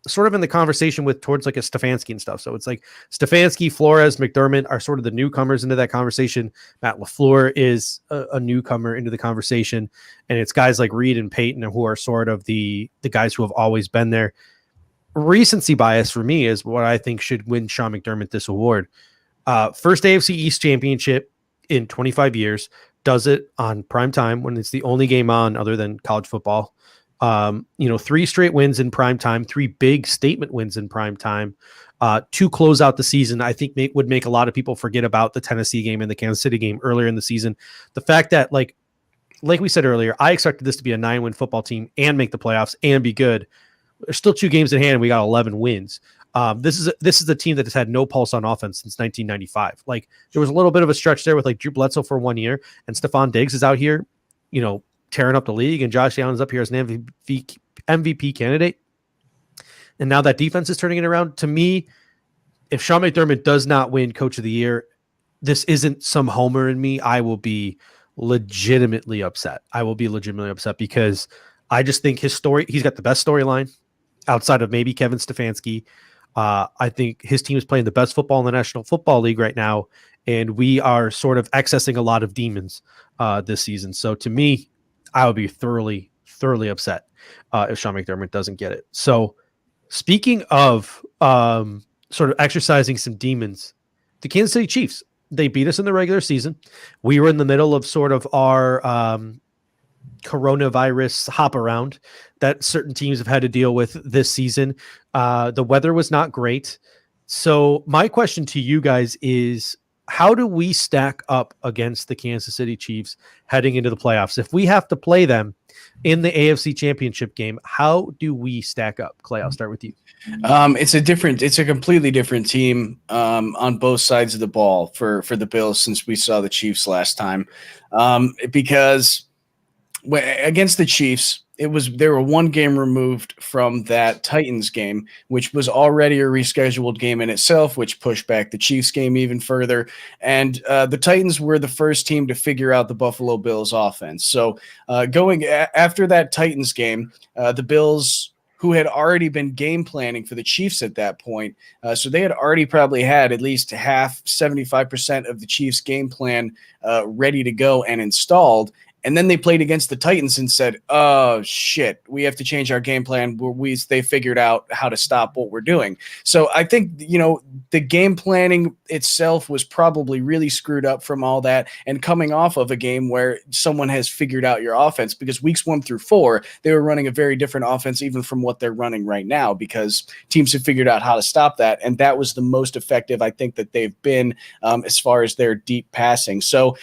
sort of in the conversation towards like a Stefanski and stuff. So it's like Stefanski, Flores, McDermott are sort of the newcomers into that conversation. Matt LaFleur is a newcomer into the conversation, and it's guys like Reed and Peyton who are sort of the guys who have always been there. Recency bias for me is what I think should win Sean McDermott this award. First AFC East championship in 25 years. Does it on prime time when it's the only game on other than college football. 3 straight wins in prime time, 3 big statement wins in prime time, to close out the season. I think would make a lot of people forget about the Tennessee game and the Kansas City game earlier in the season. The fact that like we said earlier, I expected this to be a 9-win football team and make the playoffs and be good. There's still 2 games in hand, and we got 11 wins. This is a team that has had no pulse on offense since 1995. Like there was a little bit of a stretch there with like Drew Bledsoe for 1 year, and Stephon Diggs is out here, tearing up the league, and Josh Allen is up here as an MVP candidate. And now that defense is turning it around. To me, if Sean McDermott does not win Coach of the Year, this isn't some homer in me. I will be legitimately upset. Because I just think he's got the best storyline outside of maybe Kevin Stefanski. I think his team is playing the best football in the National Football League right now, and we are sort of accessing a lot of demons this season. So to me, I would be thoroughly, thoroughly upset if Sean McDermott doesn't get it. So speaking of sort of exercising some demons, the Kansas City Chiefs, they beat us in the regular season. We were in the middle of sort of our coronavirus hop around that certain teams have had to deal with this season. The weather was not great. So my question to you guys is, how do we stack up against the Kansas City Chiefs heading into the playoffs? If we have to play them in the AFC Championship game, how do we stack up? Clay, I'll start with you. It's a completely different team on both sides of the ball for the Bills since we saw the Chiefs last time. Because against the Chiefs, they were one game removed from that Titans game, which was already a rescheduled game in itself, which pushed back the Chiefs game even further. And the Titans were the first team to figure out the Buffalo Bills offense. So going after that Titans game, the Bills, who had already been game planning for the Chiefs at that point, so they had already probably had at least 75% of the Chiefs game plan ready to go and installed. And then they played against the Titans and said, "Oh shit, we have to change our game plan." They figured out how to stop what we're doing. So I think the game planning itself was probably really screwed up from all that, and coming off of a game where someone has figured out your offense, because weeks 1 through 4 they were running a very different offense even from what they're running right now, because teams have figured out how to stop that, and that was the most effective I think that they've been as far as their deep passing. So.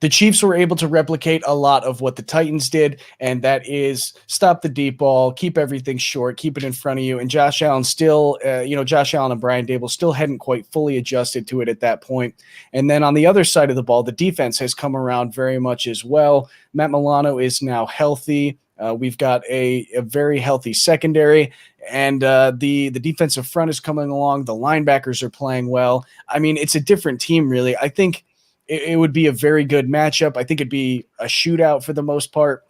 The Chiefs were able to replicate a lot of what the Titans did, and that is stop the deep ball, keep everything short, keep it in front of you. And Josh Allen Josh Allen and Brian Dable still hadn't quite fully adjusted to it at that point. And then on the other side of the ball, the defense has come around very much as well. Matt Milano is now healthy. We've got a very healthy secondary, and the defensive front is coming along. The linebackers are playing well. I mean, it's a different team, really. I think it would be a very good matchup. I think it'd be a shootout for the most part.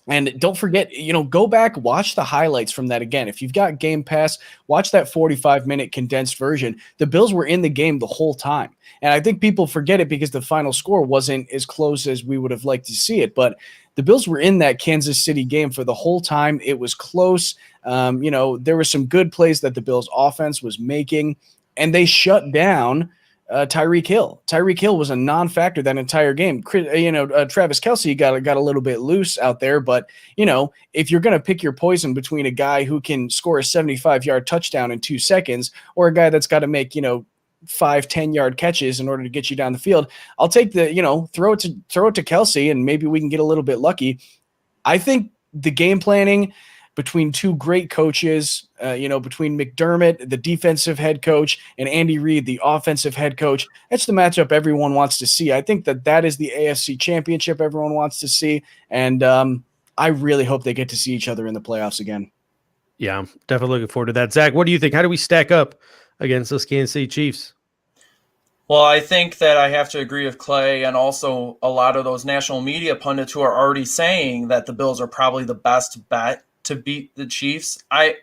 And don't forget, go back, watch the highlights from that again. If you've got Game Pass, watch that 45-minute condensed version. The Bills were in the game the whole time. And I think people forget it because the final score wasn't as close as we would have liked to see it. But the Bills were in that Kansas City game for the whole time. It was close. There were some good plays that the Bills offense was making, and they shut down Tyreek Hill. Tyreek Hill was a non-factor that entire game. Travis Kelce got a little bit loose out there, but if you're going to pick your poison between a guy who can score a 75-yard touchdown in 2 seconds or a guy that's got to make 5-10-yard catches in order to get you down the field, I'll take the throw it to Kelce, and maybe we can get a little bit lucky. I think the game planning between two great coaches, between McDermott, the defensive head coach, and Andy Reid, the offensive head coach, that's the matchup everyone wants to see. I think that is the AFC championship everyone wants to see, and I really hope they get to see each other in the playoffs again. Yeah, I'm definitely looking forward to that. Zach, what do you think? How do we stack up against those Kansas City Chiefs? Well, I think that I have to agree with Clay and also a lot of those national media pundits who are already saying that the Bills are probably the best bet to beat the Chiefs. I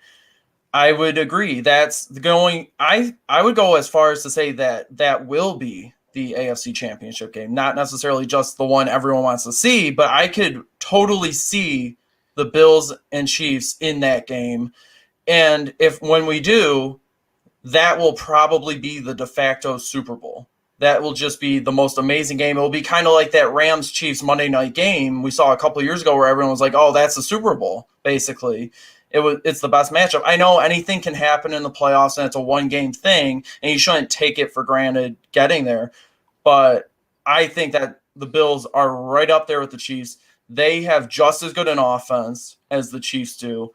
would agree. That's going. I would go as far as to say that will be the AFC Championship game, not necessarily just the one everyone wants to see, but I could totally see the Bills and Chiefs in that game. And when we do, that will probably be the de facto Super Bowl. That will just be the most amazing game. It will be kind of like that Rams-Chiefs Monday night game we saw a couple of years ago where everyone was like, oh, that's the Super Bowl, basically. It's the best matchup. I know anything can happen in the playoffs, and it's a one-game thing, and you shouldn't take it for granted getting there. But I think that the Bills are right up there with the Chiefs. They have just as good an offense as the Chiefs do.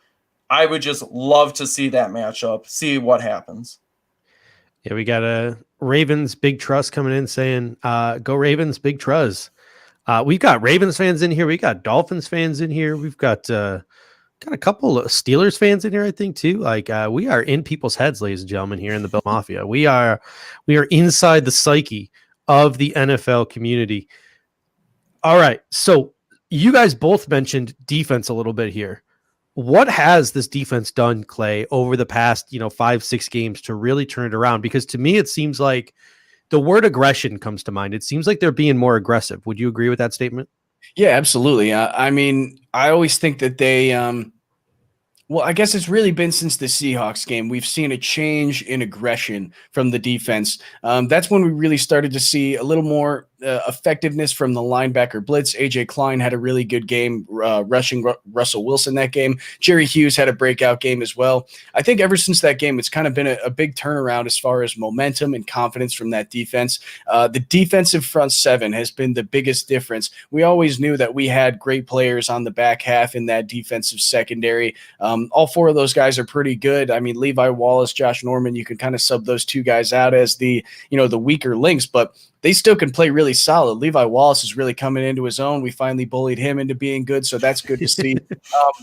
I would just love to see that matchup, see what happens. Yeah, we got a Ravens Big Trust coming in saying, go Ravens Big Trust. We've got Ravens fans in here. We got Dolphins fans in here. We've got a couple of Steelers fans in here, I think, too. Like we are in people's heads, ladies and gentlemen, here in the Bill Mafia. We are inside the psyche of the NFL community. All right, so you guys both mentioned defense a little bit here. What has this defense done, Clay, over the past 5-6 games to really turn it around? Because to me, it seems like the word aggression comes to mind. It seems like they're being more aggressive. Would you agree with that statement? Yeah, absolutely. I mean, I always think that they well, I guess it's really been since the Seahawks game. We've seen a change in aggression from the defense. That's when we really started to see a little more effectiveness from the linebacker blitz. A.J. Klein had a really good game rushing Russell Wilson that game. Jerry Hughes had a breakout game as well. I think ever since that game, it's kind of been a big turnaround as far as momentum and confidence from that defense. The defensive front seven has been the biggest difference. We always knew that we had great players on the back half in that defensive secondary. All four of those guys are pretty good. I mean, Levi Wallace, Josh Norman, you can kind of sub those two guys out as the weaker links, but they still can play really solid. Levi Wallace is really coming into his own. We finally bullied him into being good, so that's good to see.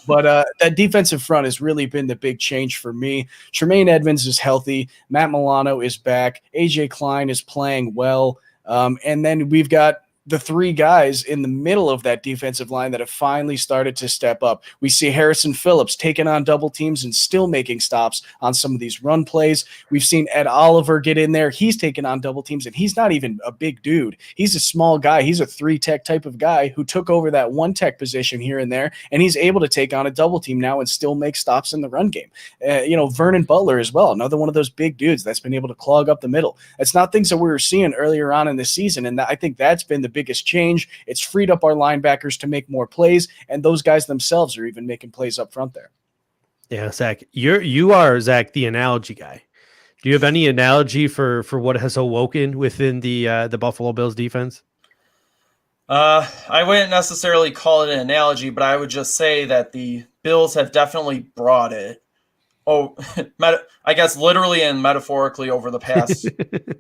But that defensive front has really been the big change for me. Tremaine Edmonds is healthy. Matt Milano is back. A.J. Klein is playing well. And then we've got the three guys in the middle of that defensive line that have finally started to step up. We see Harrison Phillips taking on double teams and still making stops on some of these run plays. We've seen Ed Oliver get in there. He's taking on double teams, and he's not even a big dude. He's a small guy. He's a 3-tech type of guy who took over that 1-tech position here and there, and he's able to take on a double team now and still make stops in the run game. Vernon Butler as well, another one of those big dudes that's been able to clog up the middle. That's not things that we were seeing earlier on in the season, and I think that's been the biggest change. It's freed up our linebackers to make more plays, and those guys themselves are even making plays up front there. Yeah, Zach, you are Zach, the analogy guy. Do you have any analogy for what has awoken within the Buffalo Bills defense? I wouldn't necessarily call it an analogy, but I would just say that the Bills have definitely brought it. I guess literally and metaphorically over the past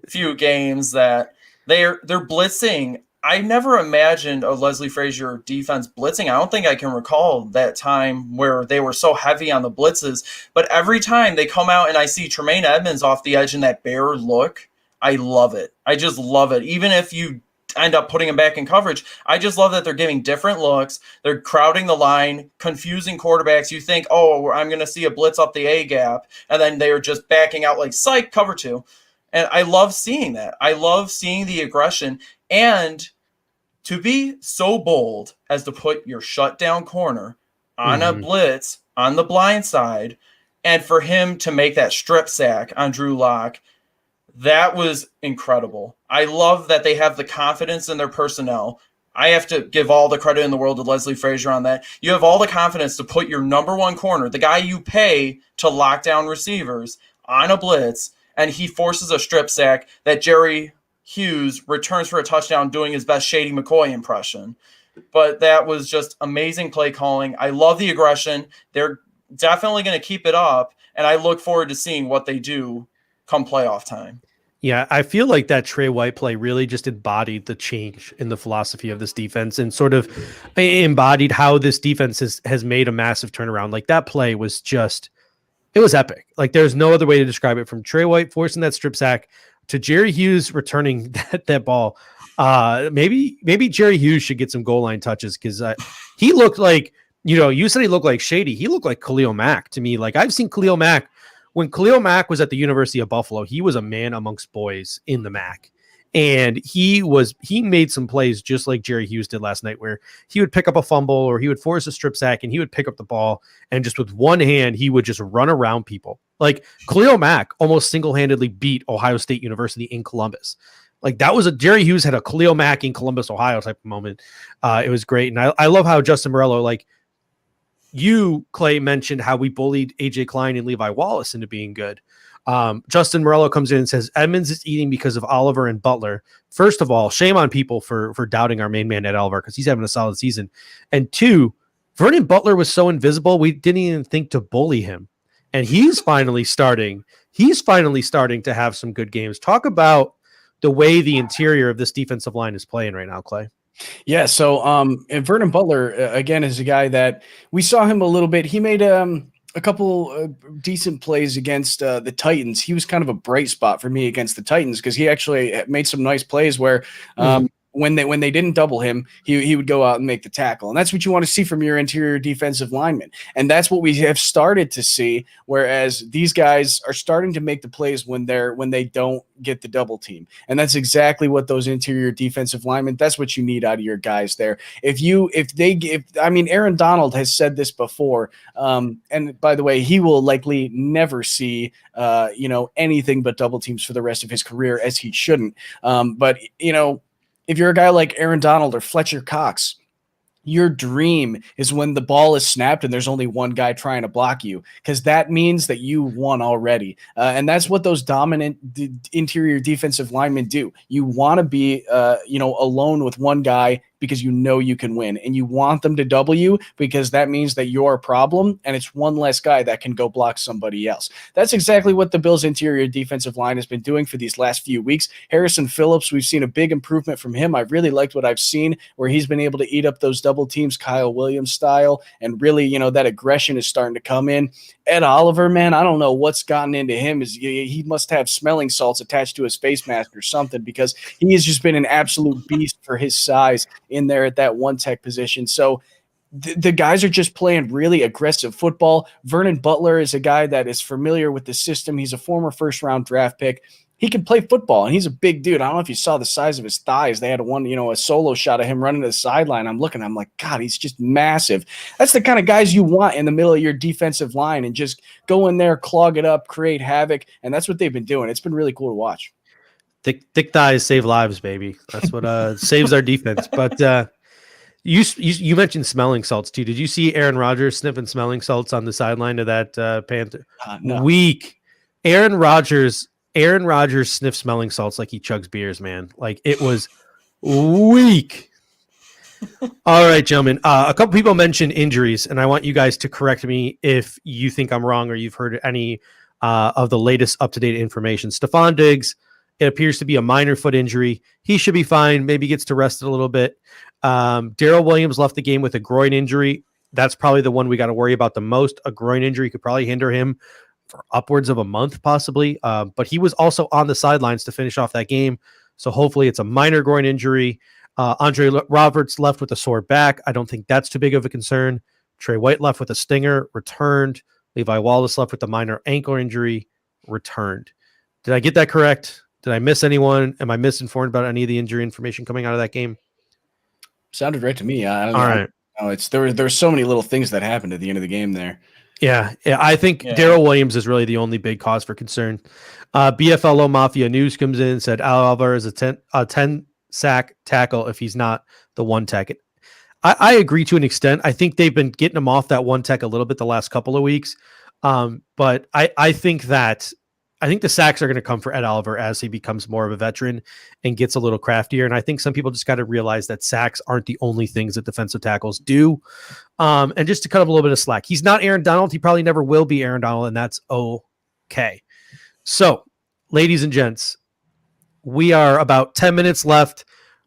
few games that they're blitzing. I never imagined a Leslie Frazier defense blitzing. I don't think I can recall that time where they were so heavy on the blitzes. But every time they come out and I see Tremaine Edmonds off the edge in that bear look, I love it. I just love it. Even if you end up putting him back in coverage, I just love that they're giving different looks. They're crowding the line, confusing quarterbacks. You think, oh, I'm going to see a blitz up the A gap, and then they're just backing out like, psych, cover two. And I love seeing that. I love seeing the aggression. And to be so bold as to put your shutdown corner on a blitz on the blind side, and for him to make that strip sack on Drew Lock, that was incredible. I love that they have the confidence in their personnel. I have to give all the credit in the world to Leslie Frazier on that. You have all the confidence to put your number one corner, the guy you pay to lock down receivers, on a blitz, and he forces a strip sack that Jerry Hughes returns for a touchdown doing his best Shady McCoy impression. But that was just amazing play calling. I love the aggression. They're definitely going to keep it up, and I look forward to seeing what they do come playoff time. Yeah, I feel like that Trey White play really just embodied the change in the philosophy of this defense and sort of embodied how this defense has made a massive turnaround. Like that play was just, it was epic. Like there's no other way to describe it, from Trey White forcing that strip sack to Jerry Hughes returning that ball. Maybe Jerry Hughes should get some goal line touches, because he looked like, you said he looked like Shady. He looked like Khalil Mack to me. Like I've seen Khalil Mack. When Khalil Mack was at the University of Buffalo, he was a man amongst boys in the MAC. And he made some plays just like Jerry Hughes did last night, where he would pick up a fumble or he would force a strip sack and he would pick up the ball, and just with one hand, he would just run around people. Like Khalil Mack almost single-handedly beat Ohio State University in Columbus. Like that was Jerry Hughes had a Khalil Mack in Columbus, Ohio type of moment. It was great. And I love how Justin Morello, like, you, Clay, mentioned how we bullied A.J. Klein and Levi Wallace into being good. Justin Morello comes in and says, Edmonds is eating because of Oliver and Butler. First of all, shame on people for doubting our main man, Ed Oliver, because he's having a solid season. And two, Vernon Butler was so invisible, we didn't even think to bully him. And he's finally starting to have some good games. Talk about the way the interior of this defensive line is playing right now, Clay. Yeah, so and Vernon Butler again is a guy that we saw him a little bit. He made a couple decent plays against the Titans. He was kind of a bright spot for me against the Titans because he actually made some nice plays where when they didn't double him, he would go out and make the tackle. And that's what you want to see from your interior defensive linemen. And that's what we have started to see, whereas these guys are starting to make the plays when they don't get the double team. And that's exactly what those interior defensive linemen, that's what you need out of your guys there. Aaron Donald has said this before. And by the way, he will likely never see anything but double teams for the rest of his career, as he shouldn't. But if you're a guy like Aaron Donald or Fletcher Cox, your dream is when the ball is snapped and there's only one guy trying to block you, because that means that you won already. And that's what those dominant interior defensive linemen do. You want to be, alone with one guy because you can win, and you want them to double you because that means that you're a problem and it's one less guy that can go block somebody else. That's exactly what the Bills' interior defensive line has been doing for these last few weeks. Harrison Phillips, we've seen a big improvement from him. I've really liked what I've seen where he's been able to eat up those double teams, Kyle Williams style, and really, that aggression is starting to come in. Ed Oliver, man, I don't know what's gotten into him. He must have smelling salts attached to his face mask or something, because he has just been an absolute beast for his size in there at that one tech position. So the guys are just playing really aggressive football. Vernon Butler is a guy that is familiar with the system. He's a former first-round draft pick. He can play football, and he's a big dude. I don't know if you saw the size of his thighs. They had a solo shot of him running to the sideline. I'm like, God, he's just massive. That's the kind of guys you want in the middle of your defensive line, and just go in there, clog it up, create havoc, and that's what they've been doing. It's been really cool to watch. Thick thighs save lives, baby. That's what saves our defense. But you mentioned smelling salts too. Did you see Aaron Rodgers sniffing smelling salts on the sideline of that Panther? No. Weak. Aaron Rodgers sniffs smelling salts like he chugs beers, man. Like, it was weak. All right, gentlemen. A couple people mentioned injuries, and I want you guys to correct me if you think I'm wrong or you've heard any of the latest up-to-date information. Stephon Diggs, it appears to be a minor foot injury. He should be fine. Maybe gets to rest a little bit. Darrell Williams left the game with a groin injury. That's probably the one we got to worry about the most. A groin injury could probably hinder him for upwards of a month, possibly. But he was also on the sidelines to finish off that game. So hopefully it's a minor groin injury. Andre Roberts left with a sore back. I don't think that's too big of a concern. Trey White left with a stinger, returned. Levi Wallace left with a minor ankle injury, returned. Did I get that correct? Did I miss anyone? Am I misinformed about any of the injury information coming out of that game? Sounded right to me. I don't know. All right. No, there's so many little things that happened at the end of the game there. Yeah, I think Darrell Williams is really the only big cause for concern. BFLO Mafia News comes in and said Al Alvarez is a 10 sack tackle if he's not the one tech. I agree to an extent. I think they've been getting him off that one tech a little bit the last couple of weeks. But I think the sacks are going to come for Ed Oliver as he becomes more of a veteran and gets a little craftier. And I think some people just got to realize that sacks aren't the only things that defensive tackles do. And just to cut up a little bit of slack, he's not Aaron Donald. He probably never will be Aaron Donald, and that's okay. So, ladies and gents, we are about 10 minutes left.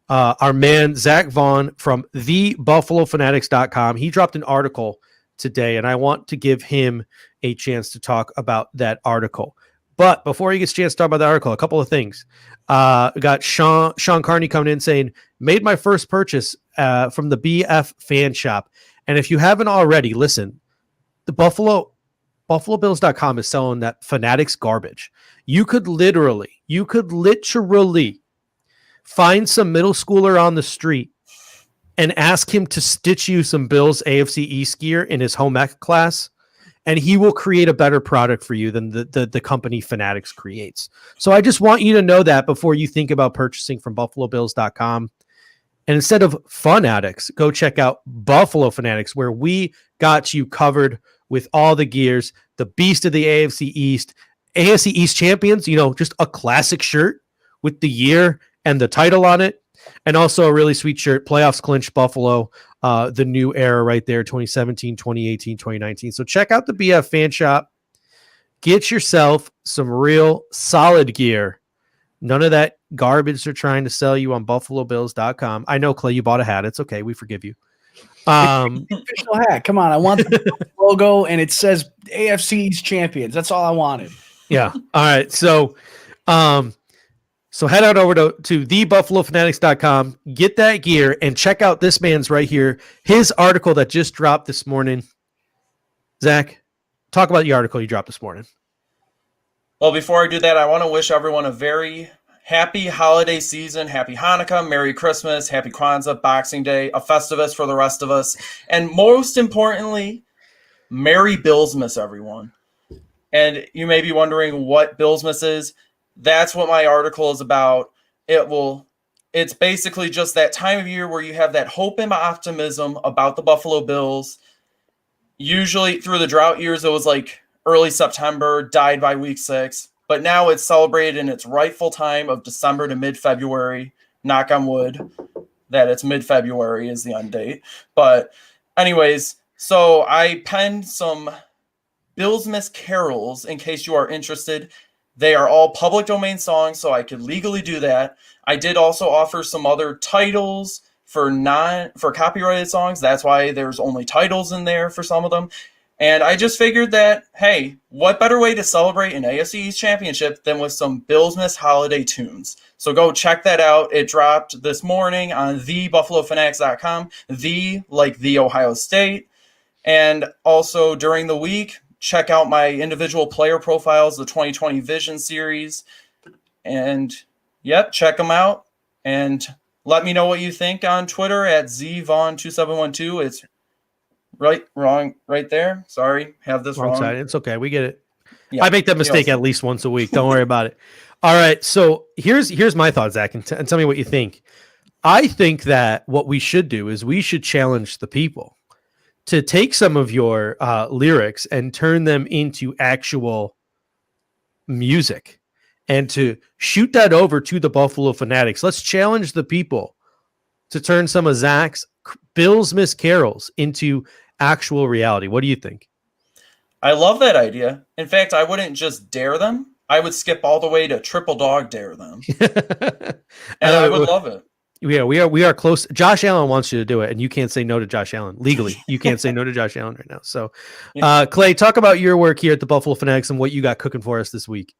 Our man, Zach Vaughn from thebuffalofanatics.com, he dropped an article today, and I want to give him a chance to talk about that article. But before he gets a chance to talk about the article, a couple of things. We got Sean Carney coming in saying, made my first purchase from the BF fan shop. And if you haven't already, listen, the BuffaloBills.com is selling that Fanatics garbage. You could literally find some middle schooler on the street and ask him to stitch you some Bills AFC East gear in his home ec class, and he will create a better product for you than the company Fanatics creates. So I just want you to know that before you think about purchasing from BuffaloBills.com. And instead of Fun Addicts, go check out Buffalo Fanatics, where we got you covered with all the gears, the beast of the AFC East champions, just a classic shirt with the year and the title on it. And also a really sweet shirt, Playoffs Clinch Buffalo, the new era right there, 2017, 2018, 2019. So check out the BF Fan Shop. Get yourself some real solid gear. None of that garbage they're trying to sell you on BuffaloBills.com. I know, Clay, you bought a hat. It's okay. We forgive you. Official hat. Come on. I want the logo, and it says AFC's champions. That's all I wanted. Yeah. All right. So head on over to thebuffalofanatics.com, get that gear, and check out this man's right here, his article that just dropped this morning. Zach, talk about the article you dropped this morning. Well, before I do that, I want to wish everyone a very happy holiday season. Happy Hanukkah, Merry Christmas, Happy Kwanzaa, Boxing Day, a Festivus for the rest of us. And most importantly, Merry Billsmas, everyone. And you may be wondering what Billsmas is. That's what my article is about. It's basically just that time of year where you have that hope and optimism about the Buffalo Bills. Usually through the drought years, it was like early September, died by week 6. But now it's celebrated in its rightful time of December to mid-February. Knock on wood that it's mid-February is the end date. But anyways, so I penned some Billsmas carols in case you are interested. They are all public domain songs, so I could legally do that. I did also offer some other titles for copyrighted songs. That's why there's only titles in there for some of them. And I just figured that, hey, what better way to celebrate an AFC East championship than with some Billsmas holiday tunes? So go check that out. It dropped this morning on thebuffalofanatics.com, like the Ohio State. And also during the week, check out my individual player profiles, the 2020 Vision Series. And, yep, check them out. And let me know what you think on Twitter at zvaughn2712. It's right there. Sorry, have this wrong side. It's okay. We get it. Yeah, I make that mistake at least once a week. Don't worry about it. All right. So here's my thoughts, Zach, and tell me what you think. I think that what we should do is we should challenge the people to take some of your lyrics and turn them into actual music and to shoot that over to the Buffalo Fanatics. Let's challenge the people to turn some of Zach's Billsmas carols into actual reality. What do you think? I love that idea. In fact, I wouldn't just dare them. I would skip all the way to triple dog dare them. And I would love it. Yeah, we are close. Josh Allen wants you to do it, and you can't say no to Josh Allen. Legally, you can't say no to Josh Allen right now. So, Clay, talk about your work here at the Buffalo Fanatics and what you got cooking for us this week.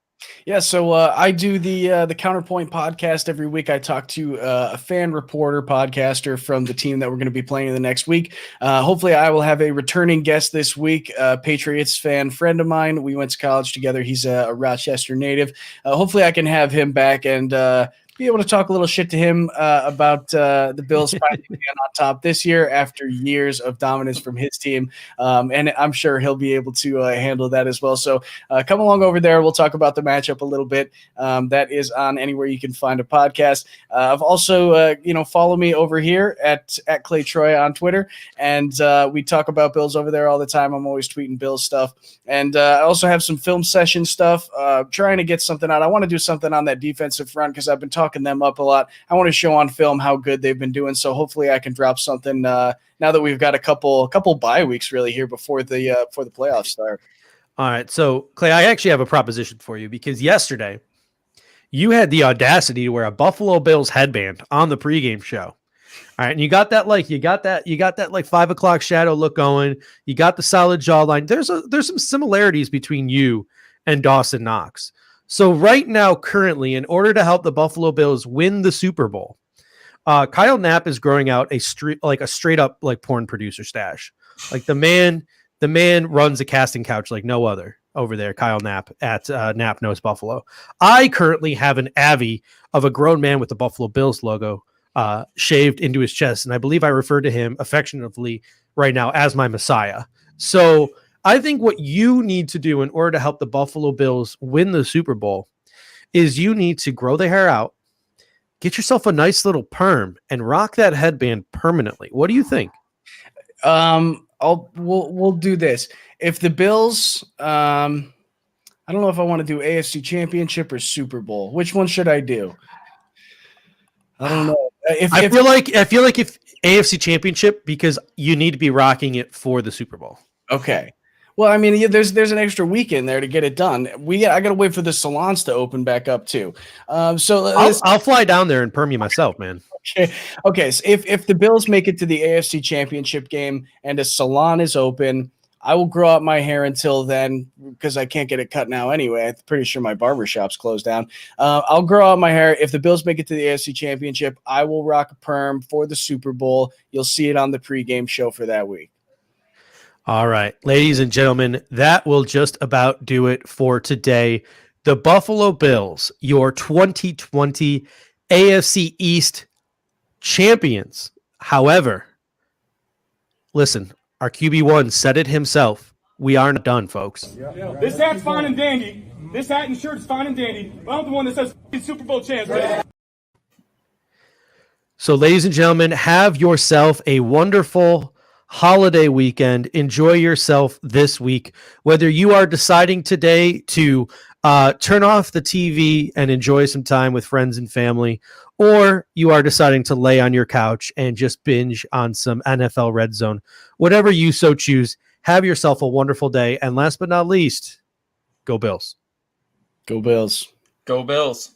Yeah, so I do the Counterpoint podcast every week. I talk to a fan reporter, podcaster from the team that we're going to be playing in the next week. Hopefully, I will have a returning guest this week, Patriots fan friend of mine. We went to college together. He's a Rochester native. Hopefully, I can have him back and be able to talk a little shit to him about the Bills finally being on top this year after years of dominance from his team. And I'm sure he'll be able to handle that as well. So come along over there. We'll talk about the matchup a little bit. That is on anywhere you can find a podcast. I've also, follow me over here at Clay Troy on Twitter. And we talk about Bills over there all the time. I'm always tweeting Bills stuff. And I also have some film session stuff, trying to get something out. I want to do something on that defensive front because I've been talking them up a lot. I want to show on film how good they've been doing. So hopefully I can drop something now that we've got a couple bye weeks really here before the playoffs start. All right. So Clay, I actually have a proposition for you because yesterday you had the audacity to wear a Buffalo Bills headband on the pregame show. All right. And you got that like 5 o'clock shadow look going. You got the solid jawline. There's some similarities between you and Dawson Knox. So right now, currently, in order to help the Buffalo Bills win the Super Bowl, Kyle Knapp is growing out a straight up like porn producer stash. Like the man runs a casting couch like no other over there. Kyle Knapp at Knapp Knows Buffalo. I currently have an Avi of a grown man with the Buffalo Bills logo shaved into his chest, and I believe I refer to him affectionately right now as my Messiah. So I think what you need to do in order to help the Buffalo Bills win the Super Bowl is you need to grow the hair out, get yourself a nice little perm, and rock that headband permanently. What do you think? We'll do this. If the Bills, I don't know if I want to do AFC Championship or Super Bowl. Which one should I do? I don't know. I feel like if AFC Championship, because you need to be rocking it for the Super Bowl. Okay. Well, I mean, there's an extra week in there to get it done. I got to wait for the salons to open back up too. So I'll fly down there and perm you myself, man. Okay. So if the Bills make it to the AFC Championship game and a salon is open, I will grow out my hair until then because I can't get it cut now anyway. I'm pretty sure my barbershop's closed down. I'll grow out my hair. If the Bills make it to the AFC Championship, I will rock a perm for the Super Bowl. You'll see it on the pregame show for that week. All right, ladies and gentlemen, that will just about do it for today. The Buffalo Bills, your 2020 AFC East champions. However, listen, our QB1 said it himself. We aren't done, folks. This hat's fine and dandy. This hat and shirt is fine and dandy. But I'm the one that says Super Bowl champs. So, ladies and gentlemen, have yourself a wonderful holiday weekend. Enjoy yourself this week. Whether you are deciding today to turn off the TV and enjoy some time with friends and family, or you are deciding to lay on your couch and just binge on some NFL Red Zone, whatever you so choose, have yourself a wonderful day. And last but not least, go Bills. Go Bills. Go Bills.